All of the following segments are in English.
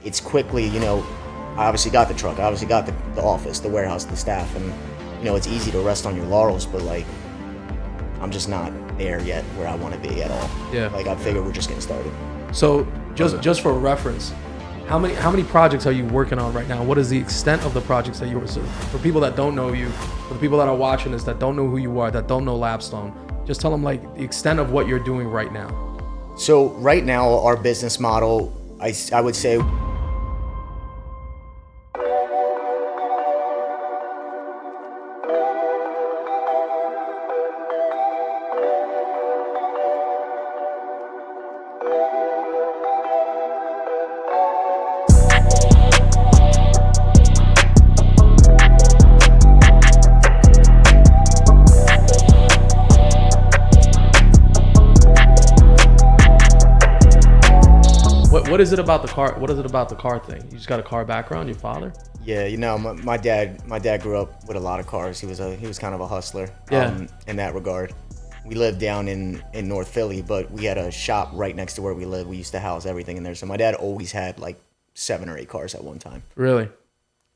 it's quickly, I obviously got the truck, I obviously got the office, the warehouse, the staff, and it's easy to rest on your laurels, but like I'm just not there yet where I want to be at all. Yeah. Like I figure we're just getting started. So just for reference, how many projects are you working on right now? What is the extent of the projects that you're, for people that don't know you, for the people that are watching this that don't know who you are, that don't know Lapstone, just tell them like the extent of what you're doing right now. So right now our business model, I would say What is it about the car? What is it about the car thing? You just got a car background, your father? Yeah, my dad grew up with a lot of cars. He was kind of a hustler. In that regard. We lived down in North Philly, but we had a shop right next to where we lived. We used to house everything in there. So my dad always had like 7 or 8 cars at one time. Really?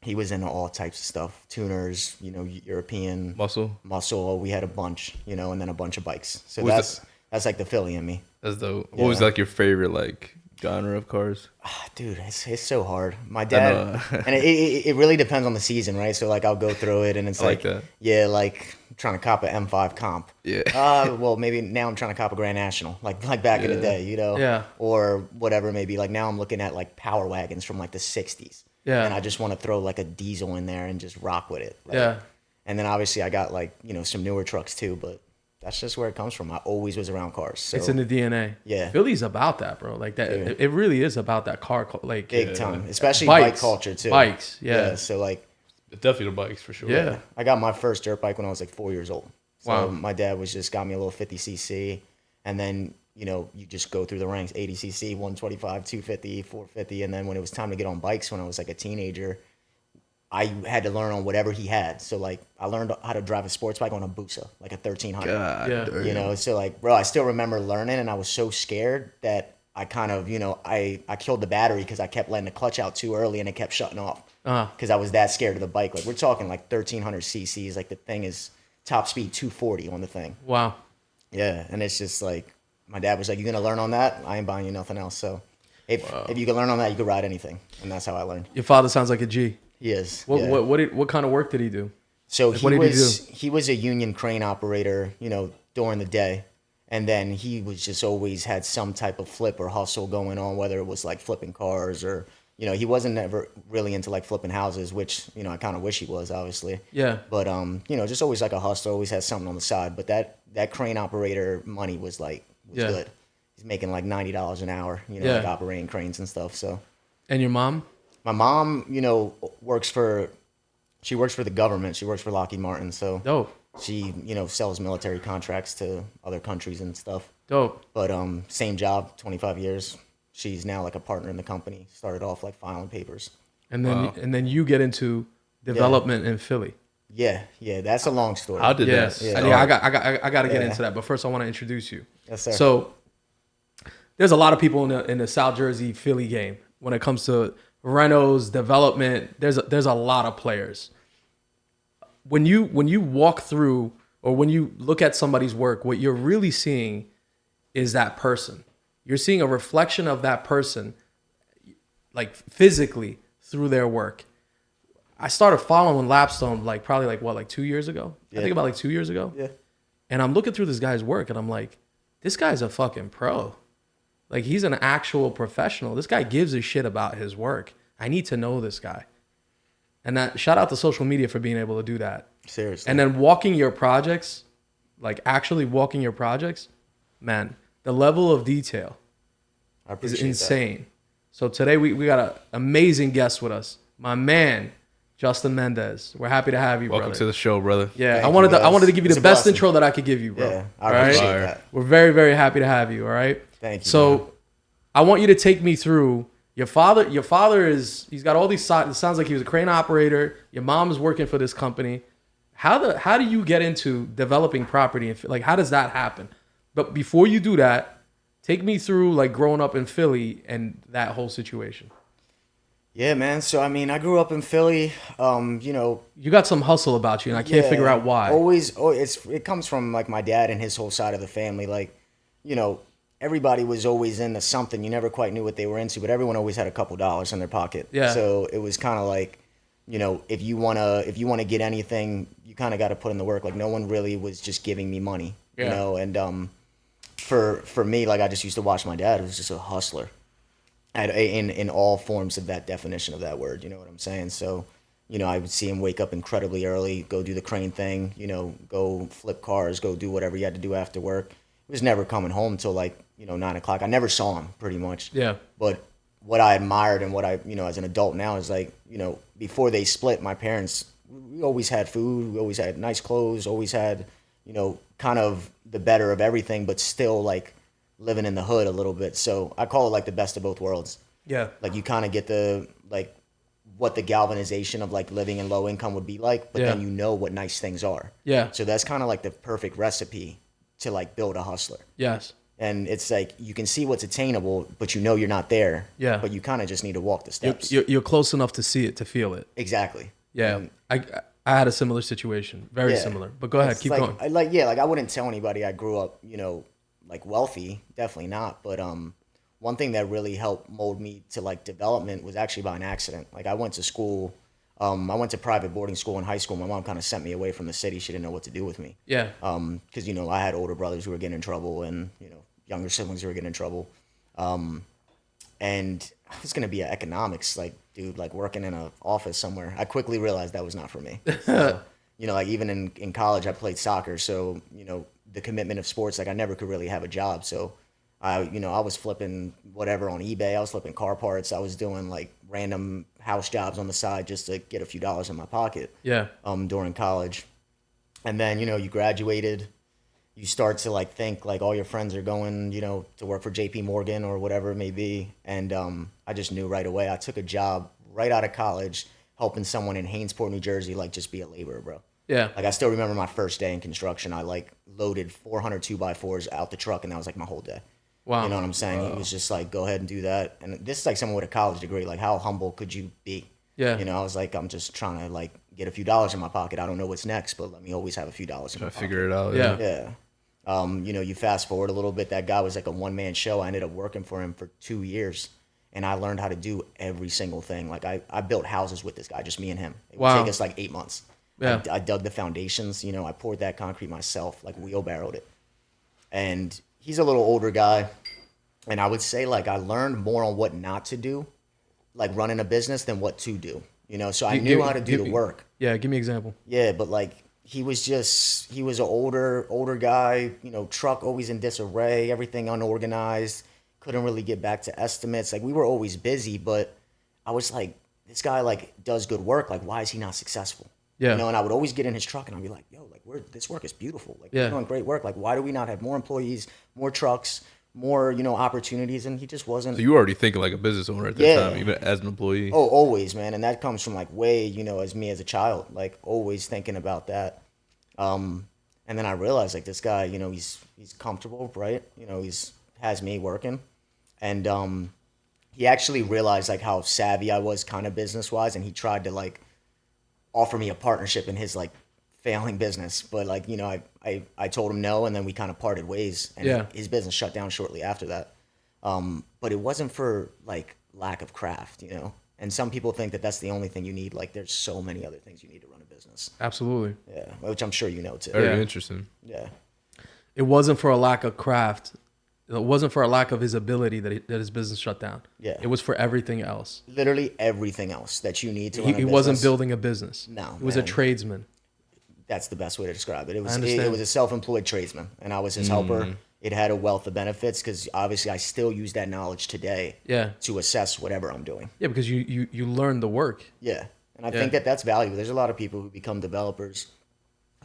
He was into all types of stuff, tuners, European muscle. We had a bunch, and then a bunch of bikes. So that's like the Philly in me. That's dope. What was like your favorite like genre of cars? Dude, it's so hard. My dad, and it really depends on the season, right? So like I'll go through it, and it's like that. Yeah, like trying to cop a M5 comp. Yeah. Well, maybe now I'm trying to cop a Grand National, like back in the day, Yeah. Or whatever, maybe like now I'm looking at like power wagons from like the '60s. Yeah. And I just want to throw like a diesel in there and just rock with it. Right? Yeah. And then obviously I got like some newer trucks too, but that's just where it comes from. I always was around cars. So. It's in the DNA. Yeah. Philly's about that, bro. Like that. Yeah. It really is about that car, like big time, especially bikes, bike culture too. Bikes, yeah. So like, Definitely the bikes for sure. Yeah. I got my first dirt bike when I was like 4 years old. So Wow. my dad got me a little 50cc, and then you just go through the ranks: 80cc, 125, 250, 450, and then when it was time to get on bikes when I was like a teenager, I had to learn on whatever he had. So like I learned how to drive a sports bike on a Busa, like a 1300. God, Yeah. damn. So like, bro, I still remember learning, and I was so scared that I kind of, I killed the battery because I kept letting the clutch out too early and it kept shutting off. Because I was that scared of the bike. Like we're talking like 1300 cc's. Like the thing is top speed 240 on the thing. Wow. Yeah, and it's just like my dad was like, "You gonna learn on that? I ain't buying you nothing else." So if you can learn on that, you can ride anything, and that's how I learned. Your father sounds like a G. He is. What kind of work did he do? So Like, what did he do? He was a union crane operator, during the day. And then he was just always had some type of flip or hustle going on, whether it was like flipping cars or, he wasn't ever really into like flipping houses, which, I kind of wish he was, obviously. Yeah. But, just always like a hustler, always had something on the side. But that crane operator money was good. He's making like $90 an hour, like operating cranes and stuff. So. And your mom? My mom, works for the government. She works for Lockheed Martin. So. Dope. She, sells military contracts to other countries and stuff. Dope. But same job, 25 years. She's now like a partner in the company. Started off like filing papers. And then you get into development in Philly. Yeah, that's a long story. How did that? Yeah, I got to get into that. But first, I want to introduce you. Yes, sir. So there's a lot of people in the South Jersey Philly game when it comes to renos, development. There's a lot of players. When you walk through or when you look at somebody's work, what you're really seeing is that person. You're seeing a reflection of that person, like physically through their work. I started following Lapstone like 2 years ago. Yeah. I think about like 2 years ago. Yeah. And I'm looking through this guy's work and I'm like, this guy's a fucking pro. Like he's an actual professional. This guy gives a shit about his work. I need to know this guy. And that shout out to social media for being able to do that. Seriously. And then walking your projects, like actually walking your projects, man, the level of detail is insane. That. So today we got an amazing guest with us. My man, Justin Mendez. We're happy to have you, Welcome brother. to the show, brother. Yeah, Thank I wanted you, to give you It's the a best blessing. intro that I could give you, bro. Yeah, I all right? appreciate that. We're very, very happy to have you, all right? Thank you. So man. I want you to take me through your father he's got all these sides. It sounds like he was a crane operator. Your mom is working for this company. How do you get into developing property? Like, how does that happen? But before you do that, take me through like growing up in Philly and that whole situation. Yeah, man. So I mean, I grew up in Philly. You know, You got some hustle about you, and I can't figure out why. Always, oh, it comes from like my dad and his whole side of the family. Like, you know, everybody was always into something. You never quite knew what they were into, but everyone always had a couple dollars in their pocket. Yeah. So it was kind of like, you know, if you wanna get anything, you kind of got to put in the work. Like no one really was just giving me money, you Yeah. know. And for me, like I just used to watch my dad. Who was just a hustler in all forms of that definition of that word. You know what I'm saying? So, you know, I would see him wake up incredibly early, go do the crane thing, you know, go flip cars, go do whatever he had to do after work. He was never coming home till like, you know, 9 o'clock. I never saw him pretty much. Yeah. But what I admired and what I, you know, as an adult now is like, you know, before they split, my parents, we always had food, we always had nice clothes, always had, you know, kind of the better of everything, but still like living in the hood a little bit. So I call it like the best of both worlds. Yeah. Like you kind of get the like what the galvanization of like living in low income would be like, but Yeah. then you know what nice things are. Yeah. So that's kind of like the perfect recipe to like build a hustler. Yes. And it's like you can see what's attainable, but you know you're not there. Yeah. But you kind of just need to walk the You're, steps. you're close enough to see it, to feel it. Exactly. Yeah. And I had a similar situation, very yeah. similar. But go ahead, It's keep like, going. I wouldn't tell anybody I grew up, you know, like wealthy, definitely not. But one thing that really helped mold me to like development was actually by an accident. Like I went to school, I went to private boarding school in high school. My mom kind of sent me away from the city. She didn't know what to do with me. Yeah. Because you know I had older brothers who were getting in trouble, and you know younger siblings who were getting in trouble. And I was gonna be an economics like dude, like working in an office somewhere. I quickly realized that was not for me. So, you know, like even in college, I played soccer, so you know the commitment of sports. Like I never could really have a job, so I was flipping whatever on eBay. I was flipping car parts. I was doing like random house jobs on the side just to get a few dollars in my pocket. Yeah. During college, and then you know you graduated. You start to like think like all your friends are going, you know, to work for JP Morgan or whatever it may be. And I just knew right away. I took a job right out of college helping someone in Hainesport, New Jersey, like just be a laborer, bro. Yeah. Like I still remember my first day in construction. I like loaded 400 2x4s out the truck, and that was like my whole day. Wow. You know what I'm saying? He was just like, go ahead and do that. And this is like someone with a college degree. Like how humble could you be? Yeah. You know, I was like, I'm just trying to like get a few dollars in my pocket. I don't know what's next, but let me always have a few dollars in my Trying to pocket. figure it out. Yeah. Yeah. You know, you fast forward a little bit, that guy was like a one-man show. I ended up working for him for 2 years, and I learned how to do every single thing. Like I built houses with this guy, just me and him. It would Wow. take us like 8 months. Yeah. I dug the foundations, you know, I poured that concrete myself, like wheelbarrowed it. And he's a little older guy, and I would say like I learned more on what not to do, like running a business, than what to do. You know, so I knew how to do the work. Yeah, give me an example. Yeah, but like he was an older guy, you know, truck always in disarray, everything unorganized, couldn't really get back to estimates. Like we were always busy, but I was like, this guy like does good work. Like, why is he not successful? Yeah. You know, and I would always get in his truck and I'd be like, yo, like this work is beautiful. Like Yeah. we're doing great work. Like, why do we not have more employees, more trucks, more, you know, opportunities? And he just wasn't. So you were already thinking like a business owner at that Yeah. time, even as an employee. Oh, always, man. And that comes from like way, you know, as me as a child, like always thinking about that. And then I realized like this guy, you know, he's comfortable, right? You know, has me working. And he actually realized like how savvy I was kind of business wise, and he tried to like offer me a partnership in his like failing business. But like, you know, I told him no, and then we kind of parted ways, and Yeah. his business shut down shortly after that. But it wasn't for like lack of craft, you know. And some people think that that's the only thing you need. Like, there's so many other things you need to run a business. Absolutely. Yeah, which I'm sure you know too. Very Yeah. interesting. Yeah, It wasn't for a lack of craft. It wasn't for a lack of his ability that his business shut down. Yeah. It was for everything else. literally everything else that you need to run a He business. wasn't building a business. No, He was a man. tradesman. That's the best way to describe it. It was understand. it was a self-employed tradesman, and I was his helper. It had a wealth of benefits because obviously I still use that knowledge today. Yeah. To assess whatever I'm doing. Yeah, because you learn the work. Yeah, and I Yeah. think that that's valuable. There's a lot of people who become developers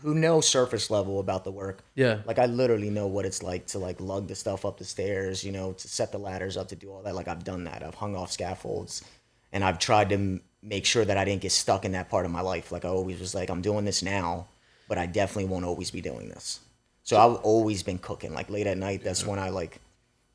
who know surface level about the work. Yeah. Like I literally know what it's like to like lug the stuff up the stairs, you know, to set the ladders up, to do all that. Like I've done that. I've hung off scaffolds, and I've tried to make sure that I didn't get stuck in that part of my life. Like I always was like, I'm doing this now, but I definitely won't always be doing this. So I've always been cooking. Like late at night, that's when I like,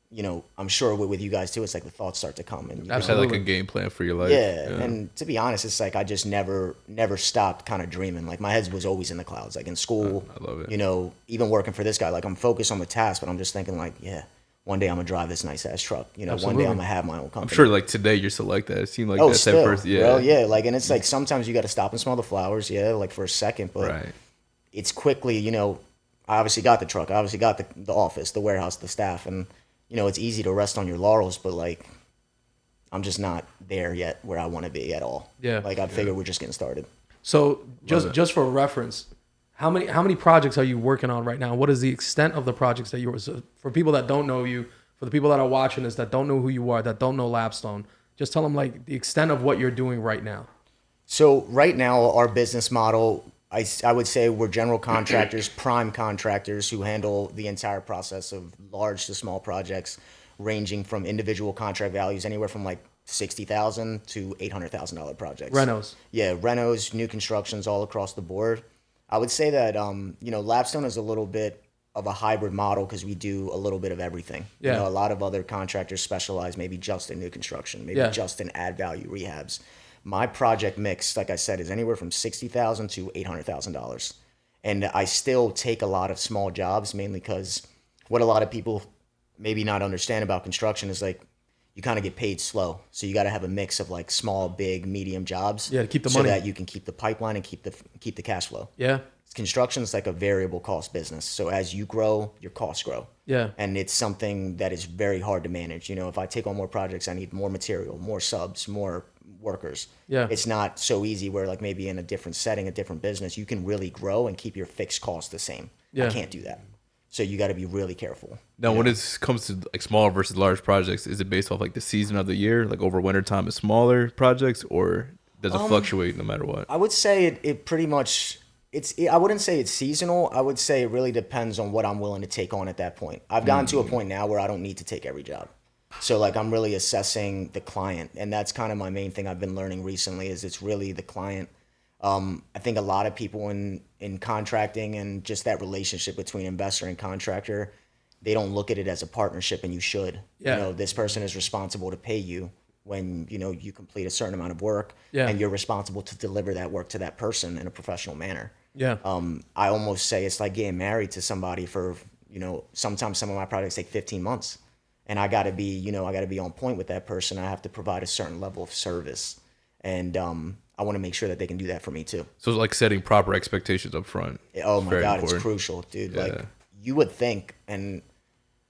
you know, I'm sure with you guys too, it's like the thoughts start to come and you Just had like a game plan for your life. yeah. And to be honest, it's like I just never stopped kind of dreaming. Like my head was always in the clouds. Like in school, I love it. you know, even working for this guy, like I'm focused on the task, but I'm just thinking like, yeah, one day I'm gonna drive this nice ass truck. You know, Absolutely. one day I'm gonna have my own company. I'm sure like today you're still like that. It seemed like Oh, that still, first. Yeah. bro, yeah. Like, and it's like sometimes you got to stop and smell the flowers, yeah, like for a second, but Right. it's quickly, you know, I obviously got the truck, I obviously got the office, the warehouse, the staff, and you know, it's easy to rest on your laurels, but like, I'm just not there yet where I want to be at all. Yeah. Like I figure we're just getting started. So it. just for reference, how many projects are you working on right now? What is the extent of the projects that you're, so for people that don't know you, for the people that are watching this that don't know who you are, that don't know Lapstone, just tell them like the extent of what you're doing right now. So right now, our business model, I would say we're general contractors, prime contractors who handle the entire process of large to small projects, ranging from individual contract values anywhere from like $60,000 to $800,000 projects. Renos. Yeah, renos, new constructions, all across the board. I would say that you know, Lapstone is a little bit of a hybrid model because we do a little bit of everything. Yeah. You know, a lot of other contractors specialize maybe just in new construction, maybe Yeah. just in add value rehabs. My project mix, like I said, is anywhere from $60,000 to $800,000, and I still take a lot of small jobs, mainly because what a lot of people maybe not understand about construction is like you kind of get paid slow, so you got to have a mix of like small, big, medium jobs. Yeah, to keep the so money. that you can keep the pipeline and keep the cash flow. Yeah. Construction is like a variable cost business, so as you grow, your costs grow. Yeah. And it's something that is very hard to manage. You know, if I take on more projects, I need more material, more subs, more workers. Yeah. It's not so easy where like maybe in a different setting, a different business, you can really grow and keep your fixed costs the same. Yeah. I can't do that. So you got to be really careful. Now, when it comes to like small versus large projects, is it based off like the season of the year? Like over winter time is smaller projects, or does it fluctuate no matter what? I would say it pretty much I wouldn't say it's seasonal. I would say it really depends on what I'm willing to take on at that point. I've gotten to a point now where I don't need to take every job. So like I'm really assessing the client, and that's kind of my main thing I've been learning recently is it's really the client. I think a lot of people in contracting and just that relationship between investor and contractor, they don't look at it as a partnership, and you should. Yeah. You know, this person is responsible to pay you when, you know, you complete a certain amount of work, Yeah. and you're responsible to deliver that work to that person in a professional manner. Yeah. I almost say it's like getting married to somebody for, you know, sometimes some of my projects take 15 months, and I got to be, you know, I got to be on point with that person. I have to provide a certain level of service, and I want to make sure that they can do that for me too. So it's like setting proper expectations up front. Oh my Very God, important. it's crucial, dude. Yeah. Like you would think, and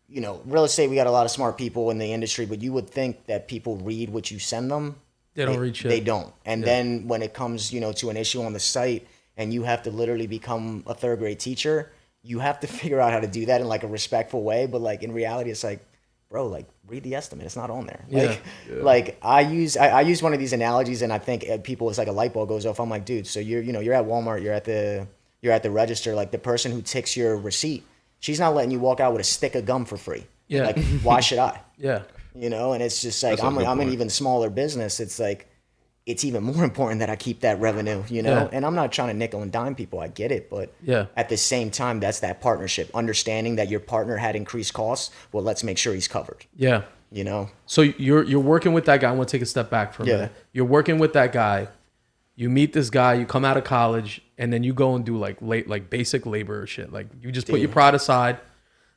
you know, real estate, we got a lot of smart people in the industry, but you would think that people read what you send them. They don't read shit. They don't. And then when it comes, you know, to an issue on the site, and you have to literally become a third grade teacher, you have to figure out how to do that in like a respectful way. But like in reality, it's like, bro, like read the estimate. It's not on there. Like, like I use one of these analogies, and I think people, it's like a light bulb goes off. I'm like, dude, so you're at Walmart, you're at the register. Like the person who ticks your receipt, she's not letting you walk out with a stick of gum for free. Yeah. Like why should I? Yeah. You know, and it's just like That's a good I'm an point. even smaller business. It's like it's even more important that I keep that revenue, you know? Yeah. And I'm not trying to nickel and dime people. I get it. But Yeah. at the same time, that's that partnership. Understanding that your partner had increased costs. Well, let's make sure he's covered, Yeah. you know? So you're working with that guy. I want to take a step back for a minute. You're working with that guy. You meet this guy. You come out of college, and then you go and do like basic labor shit. Like you just put your pride aside.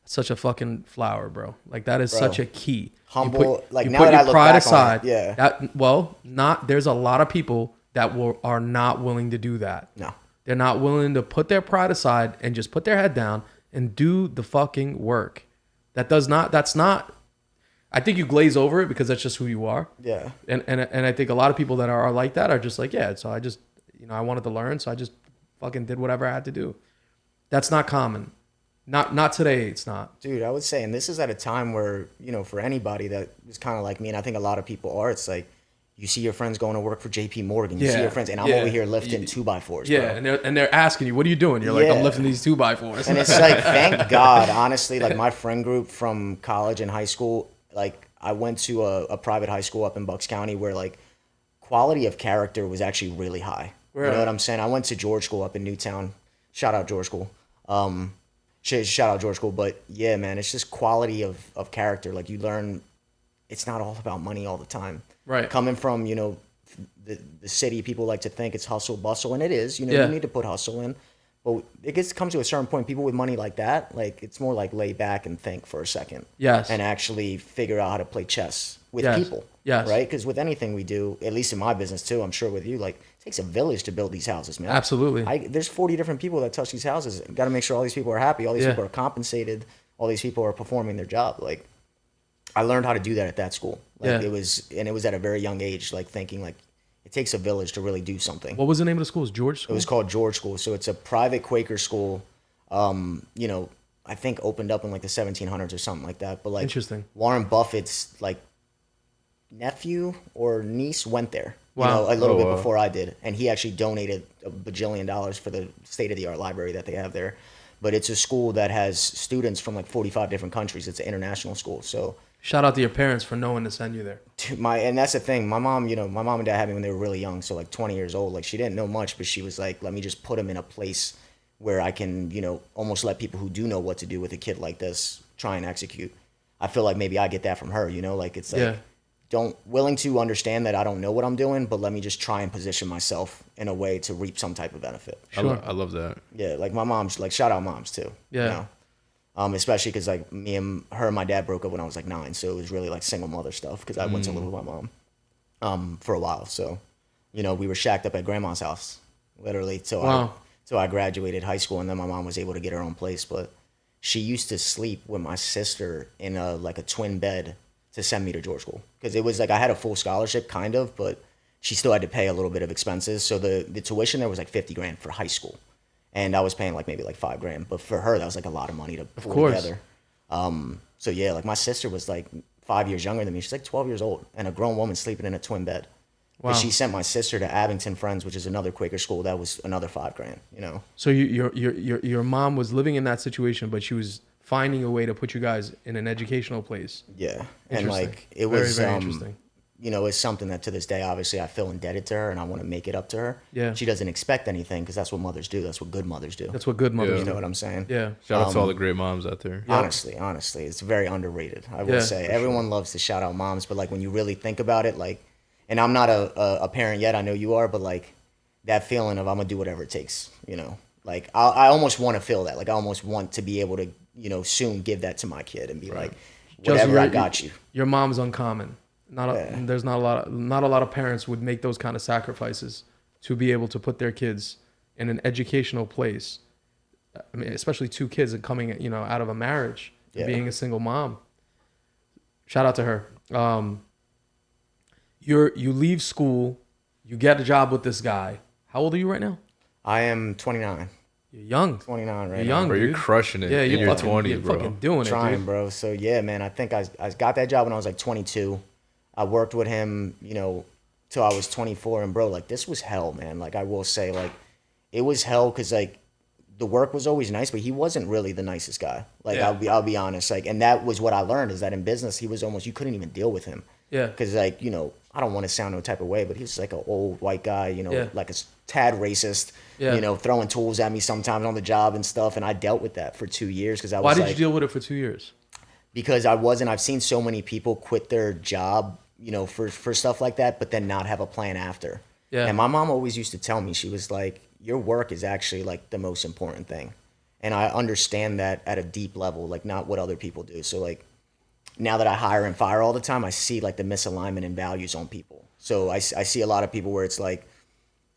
Such a fucking flower, bro. Like that is such a key. Humble. Like you now put that your I look pride back aside. on it, yeah. There's a lot of people that are not willing to do that. No. They're not willing to put their pride aside and just put their head down and do the fucking work. That's not, I think you glaze over it because that's just who you are. Yeah. And I think a lot of people that are like that are just like, yeah, so I just, you know, I wanted to learn, so I just fucking did whatever I had to do. That's not common. Not today, it's not. Dude, I would say, and this is at a time where, you know, for anybody that is kind of like me, and I think a lot of people are, it's like, you see your friends going to work for JP Morgan. You see your friends, and I'm over here lifting 2x4s, Yeah, bro. and they're asking you, what are you doing? You're like, I'm Yeah. lifting these 2x4s. And it's like, thank God, honestly, like my friend group from college and high school, like I went to a private high school up in Bucks County where like quality of character was actually really high. You know what I'm saying? I went to George School up in Newtown. Shout out George School. Shout out George School. But yeah, man, it's just quality of character. Like you learn, it's not all about money all the time. Right. Coming from, the city, people like to think it's hustle bustle, and it is. You Yeah. need to put hustle in. But comes to a certain point, people with money like that, like it's more like lay back and think for a second. Yes. And actually figure out how to play chess with Yes. people. Yes. Right? Because with anything we do, at least in my business too, I'm sure with you, like it takes a village to build these houses, man. Absolutely. There's 40 different people that touch these houses. Got to make sure all these people are happy. All these Yeah. people are compensated. All these people are performing their job. Like I learned how to do that at that school. Like Yeah. it was at a very young age, like thinking like it takes a village to really do something. What was the name of the school? Is George It School? was called George School. So it's a private Quaker school. I think opened up in like the 1700s or something like that. But like Interesting. Warren Buffett's like nephew or niece went there. Wow. A little Oh, bit wow. before I did, and he actually donated $1 bajillion for the state of the art library that they have there. But it's a school that has students from like 45 different countries. It's an international school. So Shout out to your parents for knowing to send you there. and that's the thing. My mom and dad had me when they were really young, so like 20 years old. Like she didn't know much, but she was like, let me just put them in a place where I can, almost let people who do know what to do with a kid like this try and execute. I feel like maybe I get that from her, like it's like willing to understand that I don't know what I'm doing, but let me just try and position myself in a way to reap some type of benefit. Sure. I love that. Yeah, like my mom's like shout out moms too. Yeah. Especially because like me and her and my dad broke up when I was like 9, so it was really like single mother stuff because I went to live with my mom for a while. So, we were shacked up at grandma's house literally till I graduated high school, and then my mom was able to get her own place. But she used to sleep with my sister in a twin bed to send me to George School because it was like I had a full scholarship kind of, but she still had to pay a little bit of expenses. So the tuition there was like $50,000 for high school. And I was paying like maybe like $5,000, but for her that was like a lot of money to pull together. So yeah, like my sister was like 5 years younger than me. She's like 12 years old, and a grown woman sleeping in a twin bed. Wow. She sent my sister to Abington Friends, which is another Quaker school. That was another $5,000. So your mom was living in that situation, but she was finding a way to put you guys in an educational place. Yeah, and Interesting. like it was very interesting. It's something that to this day, obviously, I feel indebted to her, and I want to make it up to her. Yeah. She doesn't expect anything because that's what mothers do. That's what good mothers do. That's what good mothers You do. know what I'm saying? Yeah. Shout out to all the great moms out there. Honestly, it's very underrated. I will Yeah, say for everyone loves to shout out moms, but like when you really think about it, like, and I'm not a parent yet. I know you are, but like that feeling of I'm gonna do whatever it takes. Like I almost want to feel that. Like I almost want to be able to soon give that to my kid and be like, whatever, I got you. Your mom's uncommon. There's not a lot of parents would make those kind of sacrifices to be able to put their kids in an educational place. I mean, especially 2 kids and coming, out of a marriage, and being a single mom. Shout out to her. You leave school, you get a job with this guy. How old are you right now? I am 29. You're young. 29 right You're now. young, Bro, you're dude. crushing it Yeah, in you're your fucking, 20s, you're bro. fucking doing Trying, it, dude. bro. So yeah, man, I think I got that job when I was like 22. I worked with him, till I was 24, and bro, like this was hell, man. Like I will say, like it was hell because like the work was always nice, but he wasn't really the nicest guy. Like Yeah. I'll be honest, like, and that was what I learned is that in business he was almost you couldn't even deal with him. Yeah. Because like I don't want to sound no type of way, but he was like an old white guy, Yeah. like a tad racist. Yeah. Throwing tools at me sometimes on the job and stuff, and I dealt with that for 2 years because I was Why did like, you deal with it for 2 years? because I've seen so many people quit their job, for stuff like that, but then not have a plan after. Yeah. And my mom always used to tell me, she was like, your work is actually like the most important thing. And I understand that at a deep level, like not what other people do. So like now that I hire and fire all the time, I see like the misalignment in values on people. So I see a lot of people where it's like,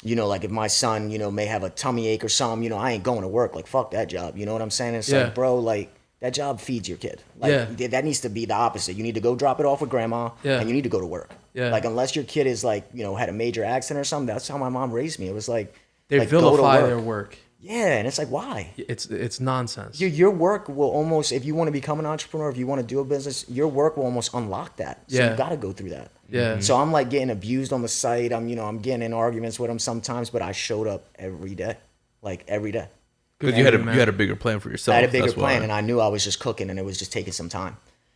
like if my son, may have a tummy ache or something, I ain't going to work. Like, fuck that job. You know what I'm saying? It's Yeah. like, bro, like that job feeds your kid. Like Yeah. that needs to be the opposite. You need to go drop it off with grandma Yeah. and you need to go to work. Yeah. Like unless your kid is like, had a major accident or something, that's how my mom raised me. It was like, They like, go to vilify work. their work. Yeah. And it's like, why? It's nonsense. Your work will almost, if you want to become an entrepreneur, if you want to do a business, your work will almost unlock that. So Yeah. you got to go through that. Yeah. So I'm like getting abused on the site. I'm getting in arguments with them sometimes, but I showed up every day, like every day. Because Good you for you, man. had a bigger plan for yourself. I had a bigger That's plan, why. and I knew I was just cooking, and it was just taking some time.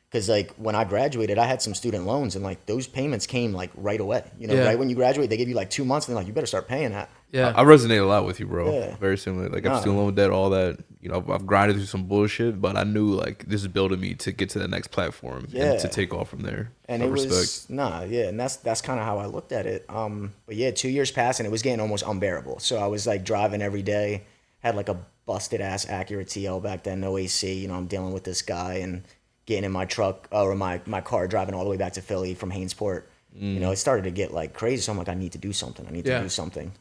Because like when I graduated, I had some student loans, and like those payments came like right away. Yeah. Right when you graduate, they give you like 2 months, and they're like, you better start paying that. Yeah. I resonate a lot with you, bro. Yeah. Very similar. Like Nah. I'm student loan debt, all that. you know, I've grinded through some bullshit, but I knew like this is building me to get to the next platform and to take off from there. And it was and that's kind of how I looked at it. But yeah, 2 years passed and it was getting almost unbearable. So I was like driving every day, had like a busted ass Acura TL back then, no AC. You know, I'm dealing with this guy and getting in my truck or my car, driving all the way back to Philly from Hainesport. You know, it started to get like crazy. So I'm like, I need to do something. I need to do something.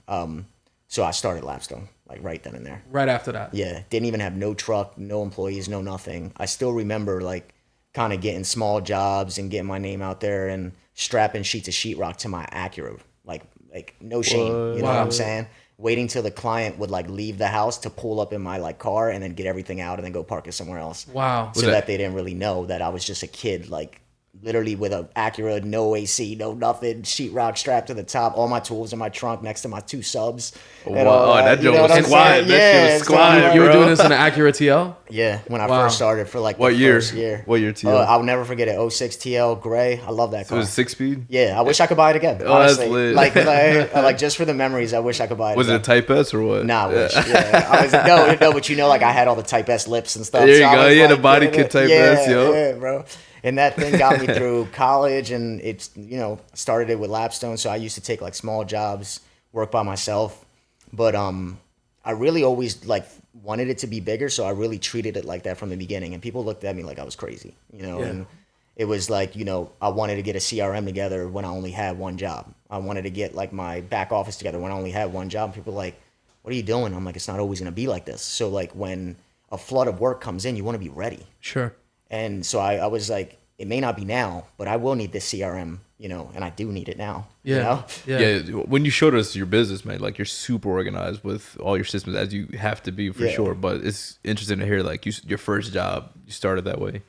So I started Lapstone, like right then and there. Right after that. Yeah. Didn't even have no truck, no employees, no nothing. I still remember like kind of getting small jobs and getting my name out there and strapping sheets of sheetrock to my Acura. Like no shame. You know what I'm saying? Waiting till the client would like leave the house to pull up in my like car and then get everything out and then go park it somewhere else. Wow. So that they didn't really know that I was just a kid, like literally with a Acura, no AC, no nothing, sheetrock strapped to the top, all my tools in my trunk next to my 2 subs. That joke was squad. That shit was squad. You were doing this in an Acura TL? Yeah, when I first started for like what the year? first year. What year TL? I'll never forget it. 06 TL gray. I love that car. It was 6-speed. Yeah, I wish I could buy it again. Oh, honestly. that's lit. Like just for the memories, I wish I could buy it. Was again. it a Type S or what? Nah, I wish. Yeah, I was no, but you know, like I had all the Type S lips and stuff. There you go. Yeah, like, the body kit Type S, yo. Yeah, bro. And that thing got me through college, and it's, you know, started it with Lapstone. So I used to take like small jobs, work by myself, but I really always like wanted it to be bigger, so I really treated it like that from the beginning. And people looked at me like I was crazy, you know. And it was like, you know, I wanted to get a CRM together when I only had one job. I wanted to get like my back office together when I only had one job. People were like, "What are you doing?" I'm like, "It's not always gonna be like this." So like when a flood of work comes in, you want to be ready. Sure. And so I was like, it may not be now, but I will need this CRM, you know, and I do need it now. Yeah. You know? Yeah. When you showed us your business, man, like you're super organized with all your systems, as you have to be for sure. But it's interesting to hear like your first job, you started that way.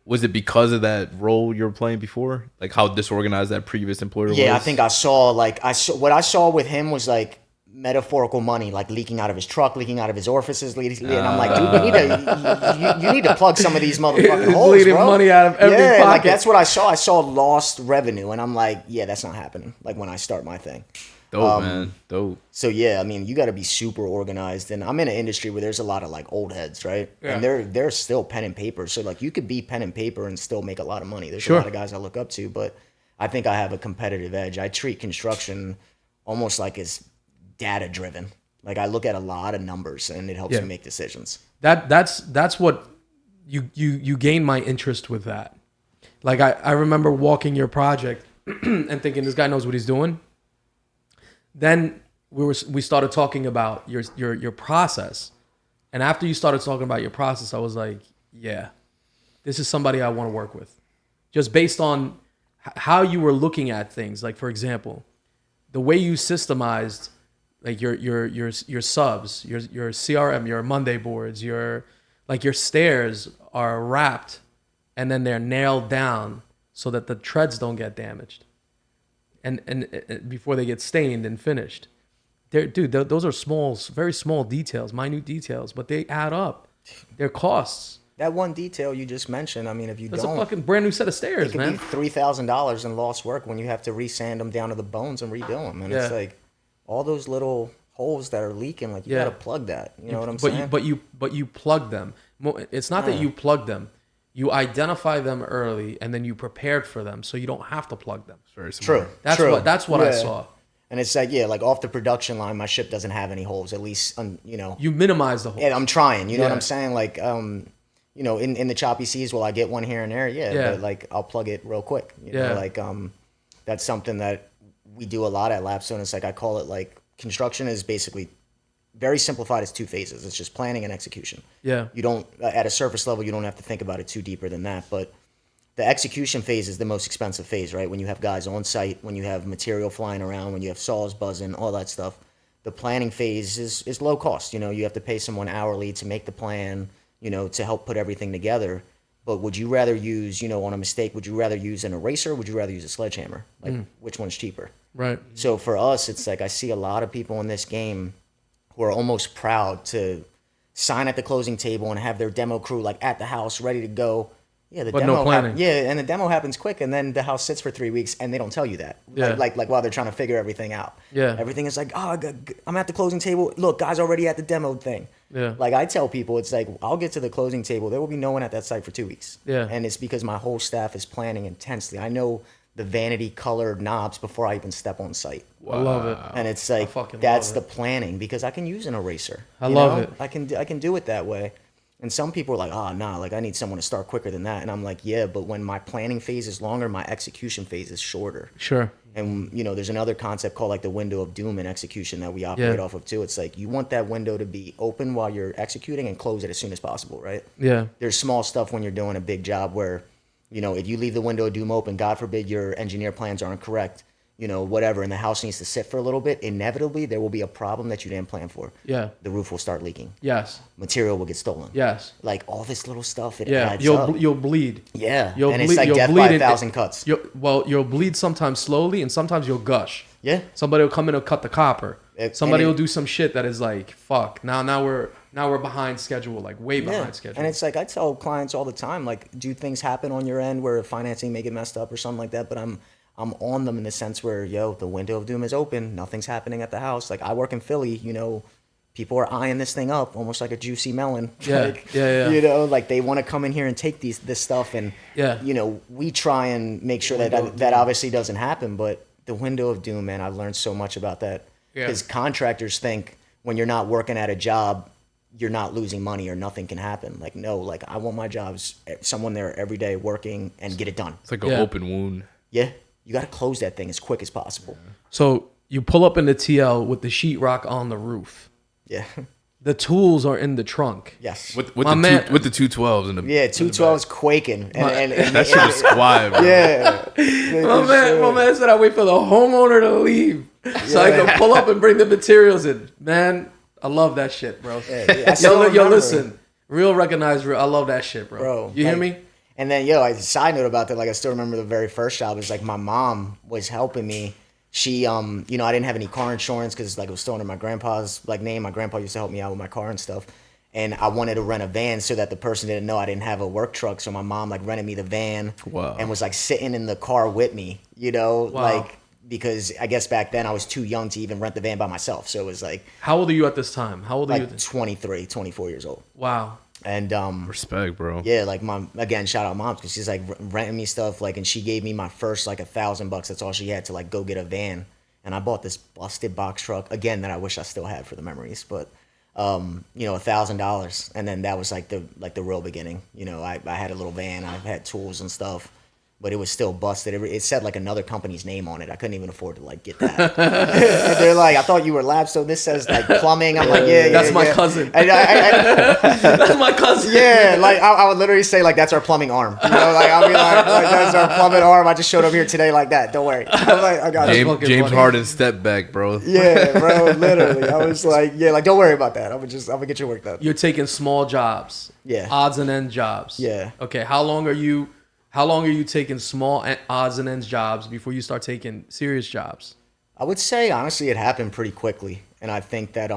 Was it because of that role you were playing before? Like how disorganized that previous employer was? Yeah, I think I saw what I saw with him was like metaphorical money, like leaking out of his truck, leaking out of his orifices, and I'm like, dude, you need to plug some of these motherfucking holes, bleeding bro. money out of every pocket. Like that's what I saw. I saw lost revenue, and I'm like, yeah, that's not happening. Like when I start my thing. Dope, man. Dope. So yeah, I mean, you got to be super organized, and I'm in an industry where there's a lot of like old heads, right? Yeah. And they're still pen and paper. So like you could be pen and paper and still make a lot of money. There's a lot of guys I look up to, but I think I have a competitive edge. I treat construction almost like it's data driven. Like I look at a lot of numbers and it helps me make decisions. That's what you gain my interest with that. Like I remember walking your project and thinking this guy knows what he's doing. Then we started talking about your process. And after you started talking about your process, I was like, yeah, this is somebody I want to work with. Just based on how you were looking at things. Like for example, the way you systemized like your subs, your CRM, your Monday boards, your stairs are wrapped and then they're nailed down so that the treads don't get damaged and before they get stained and finished. Those are small, very small details, minute details, but they add up. They're costs. That one detail you just mentioned, I mean, if you That's don't, a fucking brand new set of stairs, it could man. be $3,000 in lost work when you have to resand them down to the bones and redo them. And it's like all those little holes that are leaking, like you gotta plug that. You know what I'm saying? But you plug them. It's not that you plug them. You identify them early and then you prepared for them, so you don't have to plug them. Very smart. True. That's what I saw. And it's like, like off the production line, my ship doesn't have any holes. At least, you know. You minimize the holes. Yeah, I'm trying. You know what I'm saying? Like, you know, in the choppy seas, will I get one here and there? Yeah. But like, I'll plug it real quick. You know, like, that's something that we do a lot at Lapstone. It's like, I call it like, construction is basically very simplified. It's 2 phases. It's just planning and execution. Yeah. You don't, at a surface level, you don't have to think about it too deeper than that. But the execution phase is the most expensive phase, right? When you have guys on site, when you have material flying around, when you have saws buzzing, all that stuff. The planning phase is low cost. You know, you have to pay someone hourly to make the plan, you know, to help put everything together. But would you rather use, you know, on a mistake, would you rather use an eraser or would you rather use a sledgehammer? Like, which one's cheaper? Right. So for us, it's like I see a lot of people in this game who are almost proud to sign at the closing table and have their demo crew like at the house ready to go. Yeah, the demo. No planning. And the demo happens quick, and then the house sits for 3 weeks, and they don't tell you that. Yeah. Like while they're trying to figure everything out. Yeah. Everything is like, oh, I'm at the closing table. Look, guys already at the demo thing. Yeah. Like I tell people, it's like, I'll get to the closing table. There will be no one at that site for 2 weeks. Yeah. And it's because my whole staff is planning intensely. I know the vanity colored knobs before I even step on site. I love it. And it's like, fucking that's love the planning, because I can use an eraser. I you love know? it. I can do it that way. And some people are like, oh, nah, like I need someone to start quicker than that. And I'm like, yeah, but when my planning phase is longer, my execution phase is shorter. Sure. And, you know, there's another concept called like the window of doom in execution that we operate off of too. It's like you want that window to be open while you're executing and close it as soon as possible, right? Yeah. There's small stuff when you're doing a big job where, you know, if you leave the window of doom open, God forbid your engineer plans aren't correct, you know, whatever, and the house needs to sit for a little bit, inevitably there will be a problem that you didn't plan for. Yeah. The roof will start leaking. Yes. Material will get stolen. Yes. Like all this little stuff, it Yeah. adds up. You'll bleed. Yeah. You'll and bleed, it's like you'll death bleed by in- 1,000 cuts. You'll bleed sometimes slowly, and sometimes you'll gush. Yeah. Somebody will come in and cut the copper. And Somebody it- will do some shit that is like, fuck. Now we're behind schedule, like way behind schedule. And it's like I tell clients all the time, like, do things happen on your end where financing may get messed up or something like that? But I'm on them in the sense where, yo, the window of doom is open. Nothing's happening at the house. Like I work in Philly, you know, people are eyeing this thing up almost like a juicy melon. Yeah, Like, yeah. You know, like they want to come in here and take this stuff. And, Yeah. you know, we try and make sure that obviously doesn't happen. But the window of doom, man, I've learned so much about that. Yeah. Because contractors think when you're not working at a job, you're not losing money or nothing can happen. Like, no, like I want my jobs, someone there every day working and get it done. It's like an open wound. Yeah. You got to close that thing as quick as possible. So you pull up in the TL with the sheetrock on the roof. Yeah. The tools are in the trunk. Yes. With My the man- with the 212s in the Yeah, 212's quaking. And that shit is quiet, bro. yeah. My man said I wait for the homeowner to leave so I can pull up and bring the materials in. Man, I love that shit, bro. I still Yo, remember. listen. Real recognize real. I love that shit, bro. You hear like- me? And then, a side note about that, like I still remember the very first job was like my mom was helping me. She, you know, I didn't have any car insurance because like it was still under my grandpa's like name. My grandpa used to help me out with my car and stuff. And I wanted to rent a van so that the person didn't know I didn't have a work truck. So my mom like rented me the van and was like sitting in the car with me, you know, like because I guess back then I was too young to even rent the van by myself. So it was like, How old are you at this time? How old are you? like 23, 24 years old. Wow. And Respect, bro. yeah, like mom, again, shout out mom, because she's like renting me stuff, like, and she gave me my first like $1,000. That's all she had to like go get a van. And I bought this busted box truck again that I wish I still had for the memories, but you know, $1,000. And then that was like the real beginning. You know, I had a little van, I had tools and stuff, but it was still busted. It said like another company's name on it. I couldn't even afford to like get that. They're like, I thought you were Lapstone. This says like plumbing. I'm like, yeah, That's my yeah. cousin. That's my cousin. Yeah, like I would literally say like that's our plumbing arm. You know, like I'll be like that's our plumbing arm. I just showed up here today like that. Don't worry. I'm like, I got it. James funny. Harden step back, bro. Yeah, bro. Literally, I was like, yeah, like don't worry about that. I'm gonna get your work done. You're taking small jobs. Yeah. Odds and end jobs. Yeah. Okay. How long are you taking small odds and ends jobs before you start taking serious jobs? I would say honestly, it happened pretty quickly, and I think that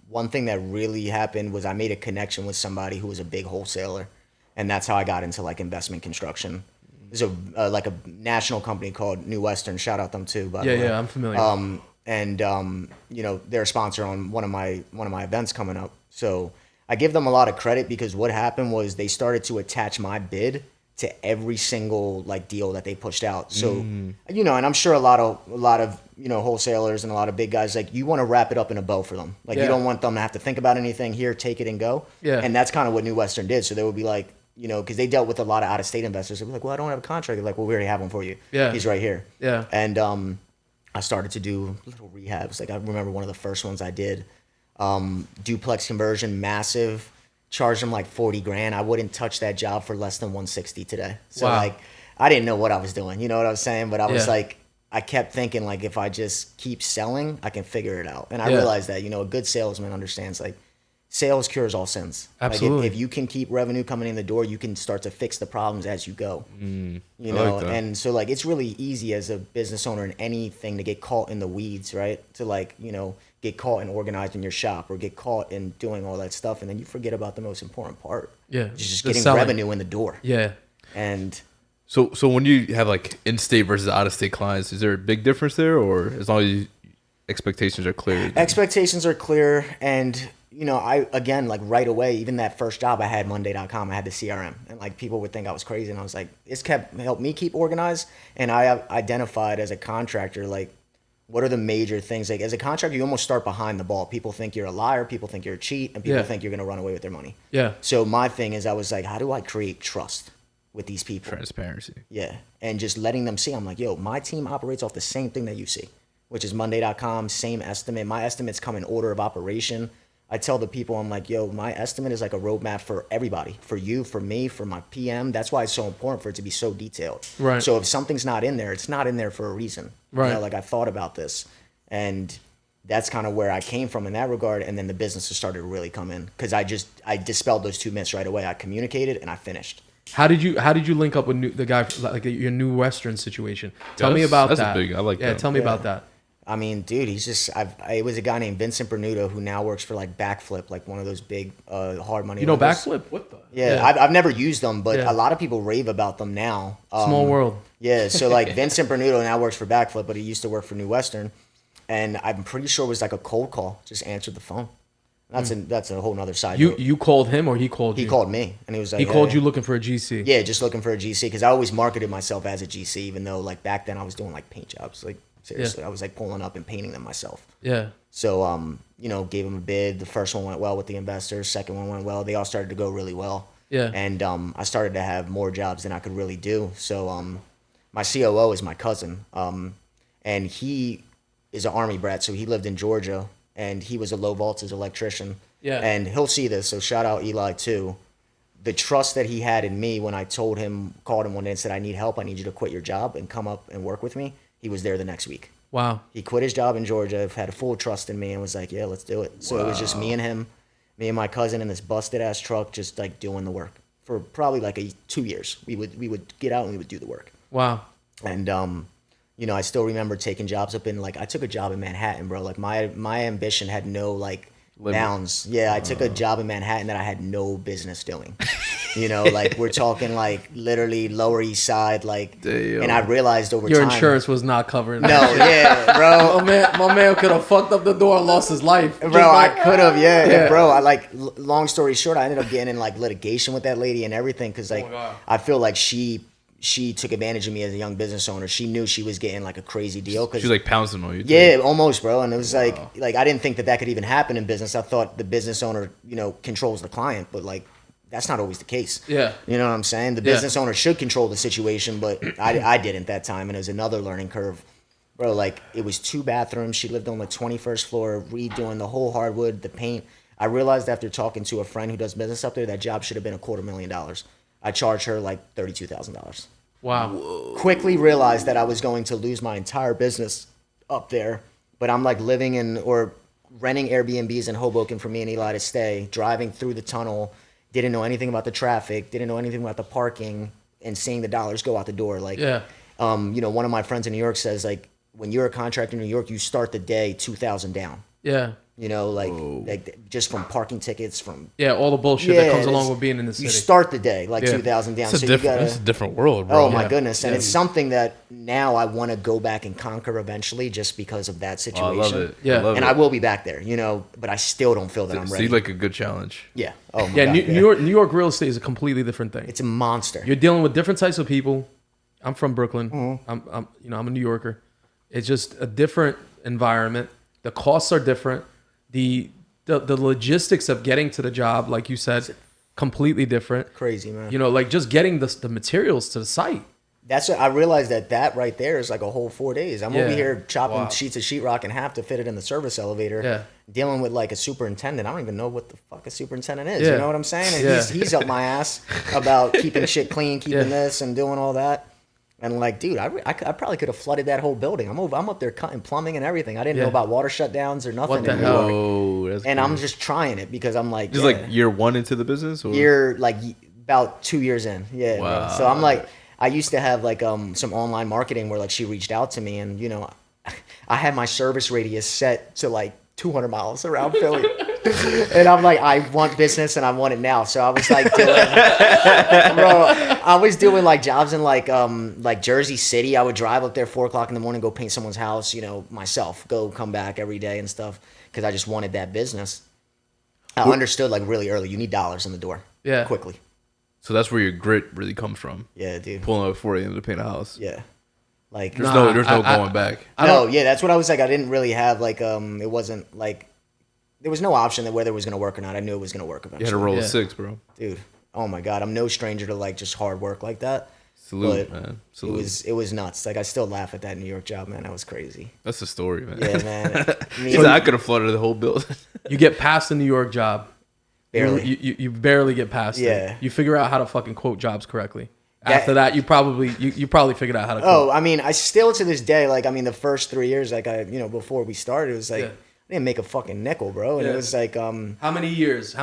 one thing that really happened was I made a connection with somebody who was a big wholesaler, and that's how I got into like investment construction. There's a like a national company called New Western. Shout out them too. By the way. Yeah, I'm familiar. You know, they're a sponsor on one of my events coming up. So I give them a lot of credit because what happened was they started to attach my bid to every single like deal that they pushed out. So you know, and I'm sure a lot of you know wholesalers and a lot of big guys like you want to wrap it up in a bow for them. Like you don't want them to have to think about anything. Here, take it and go. Yeah. And that's kind of what New Western did. So they would be like, you know, because they dealt with a lot of out of state investors. They'd be like, well, I don't have a contract. They're like, well, we already have one for you. Yeah. He's right here. Yeah. And I started to do little rehabs. Like I remember one of the first ones I did, duplex conversion, massive. Charged them like 40 grand. I wouldn't touch that job for less than 160 today. So Wow. like, I didn't know what I was doing. You know what I was saying? But I was Yeah. like, I kept thinking like, if I just keep selling, I can figure it out. And I Yeah. realized that, you know, a good salesman understands like sales cures all sins. Absolutely. Like if you can keep revenue coming in the door, you can start to fix the problems as you go. You know, like that. and so like it's really easy as a business owner in anything to get caught in the weeds, right? To like, you know, get caught in organizing your shop or get caught in doing all that stuff, and then you forget about the most important part. Yeah, Which is just the getting selling. revenue in the door. Yeah. And So when you have like in-state versus out-of-state clients, is there a big difference there, or as long as expectations are clear. Expectations are clear, and you know, I again, like right away, even that first job I had, Monday.com, I had the CRM, and like people would think I was crazy, and I was like, it's helped me keep organized, and I identified as a contractor, like, what are the major things? Like as a contractor, you almost start behind the ball. People think you're a liar, people think you're a cheat, and people think you're gonna run away with their money. Yeah. So my thing is, I was like, how do I create trust with these people? Transparency. Yeah, and just letting them see. I'm like, yo, my team operates off the same thing that you see, which is Monday.com, same estimate. My estimates come in order of operation. I tell the people, I'm like, yo, my estimate is like a roadmap for everybody, for you, for me, for my PM. That's why it's so important for it to be so detailed. Right. So if something's not in there, it's not in there for a reason. Right. You know, like I thought about this, and that's kind of where I came from in that regard. And then the business has started to really come in because I dispelled those 2 myths right away. I communicated and I finished. How did you link up with the guy, like your New Western situation? Tell me about that's that. I like that. Yeah, tell me about that. I mean, dude, he's just. It was a guy named Vincent Bernuto who now works for like Backflip, like one of those big hard money. You know lenders. Backflip? What the? Yeah, I've never used them, but a lot of people rave about them now. Small world. Yeah, so like Vincent Bernuto now works for Backflip, but he used to work for New Western, and I'm pretty sure it was like a cold call. Just answered the phone. That's a whole nother side. You called him or he called you? He called me, and he was like, he called hey. you looking for a GC. Yeah, just looking for a GC because I always marketed myself as a GC, even though like back then I was doing like paint jobs. Like seriously, I was like pulling up and painting them myself. Yeah. So you know, gave him a bid. The first one went well with the investors. Second one went well. They all started to go really well. Yeah. And I started to have more jobs than I could really do. So my COO is my cousin, and he is an Army brat. So he lived in Georgia, and he was a low voltage electrician. Yeah. And he'll see this. So shout out Eli too. The trust that he had in me when I called him one day and said, I need help. I need you to quit your job and come up and work with me. He was there the next week. Wow. He quit his job in Georgia, had a full trust in me, and was like, yeah, let's do it. So it was just me and him, me and my cousin in this busted ass truck, just like doing the work for probably like 2 years. We would get out and we would do the work. Wow. And you know, I still remember taking jobs up in, like, I took a job in Manhattan, bro. Like my ambition had no like bounds. Yeah, I took a job in Manhattan that I had no business doing. You know, like we're talking like literally Lower East Side, like. Damn. And I realized over Your time, insurance was not covering no, that. yeah, bro. My man could have fucked up the door and lost his life. Bro, I could have, yeah. Bro, I like, long story short, I ended up getting in like litigation with that lady and everything because like I feel like she took advantage of me as a young business owner. She knew she was getting like a crazy deal. Cause, She was like pouncing on you. Too. yeah, almost, bro. And it was like I didn't think that could even happen in business. I thought the business owner, you know, controls the client, but like that's not always the case. Yeah. You know what I'm saying? The business owner should control the situation, but I didn't that time, and it was another learning curve. Bro, like it was 2 bathrooms. She lived on the 21st floor, redoing the whole hardwood, the paint. I realized after talking to a friend who does business up there, that job should have been $250,000. I charged her like $32,000. Wow. Whoa. Quickly realized that I was going to lose my entire business up there, but I'm like living in or renting Airbnbs in Hoboken for me and Eli to stay, driving through the tunnel, didn't know anything about the traffic, didn't know anything about the parking, and seeing the dollars go out the door. Like, Yeah. You know, one of my friends in New York says like, when you're a contractor in New York, you start the day 2,000 down. Yeah. You know, like just from parking tickets, from Yeah, all the bullshit that comes along with being in the city. you start the day like 2,000 down. It's So a you different, gotta. it's a different world, bro. Oh my goodness, and it's something that now I want to go back and conquer eventually, just because of that Oh, situation. I love it. Yeah. I love And it. I will be back there, you know, but I still don't feel that I'm ready. See, like a good challenge. Yeah. Oh my Yeah, God, New York real estate is a completely different thing. It's a monster. You're dealing with different types of people. I'm from Brooklyn. Mm-hmm. I'm a New Yorker. It's just a different environment. The costs are different. The logistics of getting to the job, like you said, completely different. Crazy, man. You know, like just getting the materials to the site. That's what I realized that right there is like a whole 4 days. I'm over here chopping sheets of sheetrock in half to fit it in the service elevator. Yeah. Dealing with like a superintendent. I don't even know what the fuck a superintendent is. Yeah. You know what I'm saying? And Yeah. he's up my ass about keeping shit clean, keeping this and doing all that. And like, dude, I probably could have flooded that whole building. I'm up there cutting plumbing and everything. I didn't know about water shutdowns or nothing. What the in New hell? York. Oh, that's And cool. I'm just trying it because I'm like, Just like year 1 into the business, or you're like about 2 years in. Yeah. bro. Wow. So I'm like, I used to have like some online marketing where like she reached out to me, and you know, I had my service radius set to like 200 miles around Philly. And I'm like, I want business and I want it now. So I was like doing, bro, I was doing like jobs in like Jersey City. I would drive up there 4 o'clock in the morning, go paint someone's house, myself, come back every day and stuff. Cause I just wanted that business. I understood like really early, you need dollars in the door. Yeah. Quickly. So that's where your grit really comes from. Yeah, dude. Pulling up at 4 a.m. to paint a house. Yeah. Like There's no going back. Yeah, that's what I was like. I didn't really have like it wasn't like there was no option that whether it was gonna work or not. I knew it was gonna work eventually. You had to roll a 6, bro. Dude, oh my god, I'm no stranger to like just hard work like that. Salute, man. Salute. It was nuts. Like I still laugh at that New York job, man. That was crazy. That's the story, man. Yeah, man. I could have flooded the whole building. You get past the New York job. Barely. You barely get past Yeah. it. You figure out how to fucking quote jobs correctly. After that, you probably figured out how to quote. I mean, I still to this day, like, I mean, the first 3 years, like before we started, it was like, I didn't make a fucking nickel, bro. And it was like, How many years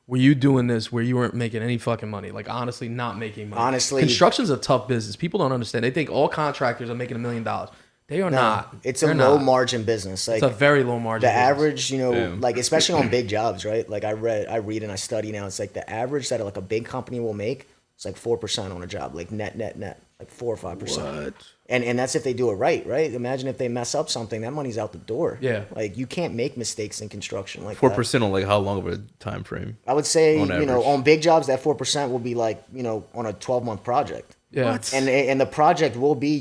were you doing this where you weren't making any fucking money? Like, honestly, not making money. Honestly. Construction's a tough business. People don't understand. They think all contractors are making $1 million. They are not. It's a low margin business. Like, it's a very low margin the business. average, like, especially on big jobs, right? Like, I read and I study now. It's like the average that like a big company will make, it's like 4% on a job, like net, like 4 or 5%. What? And that's if they do it right? Imagine if they mess up something, that money's out the door. Yeah. Like you can't make mistakes in construction like 4% on like how long of a time frame? I would say, on on big jobs, that 4% will be like, on a 12-month project. Yeah. What? And the project will be,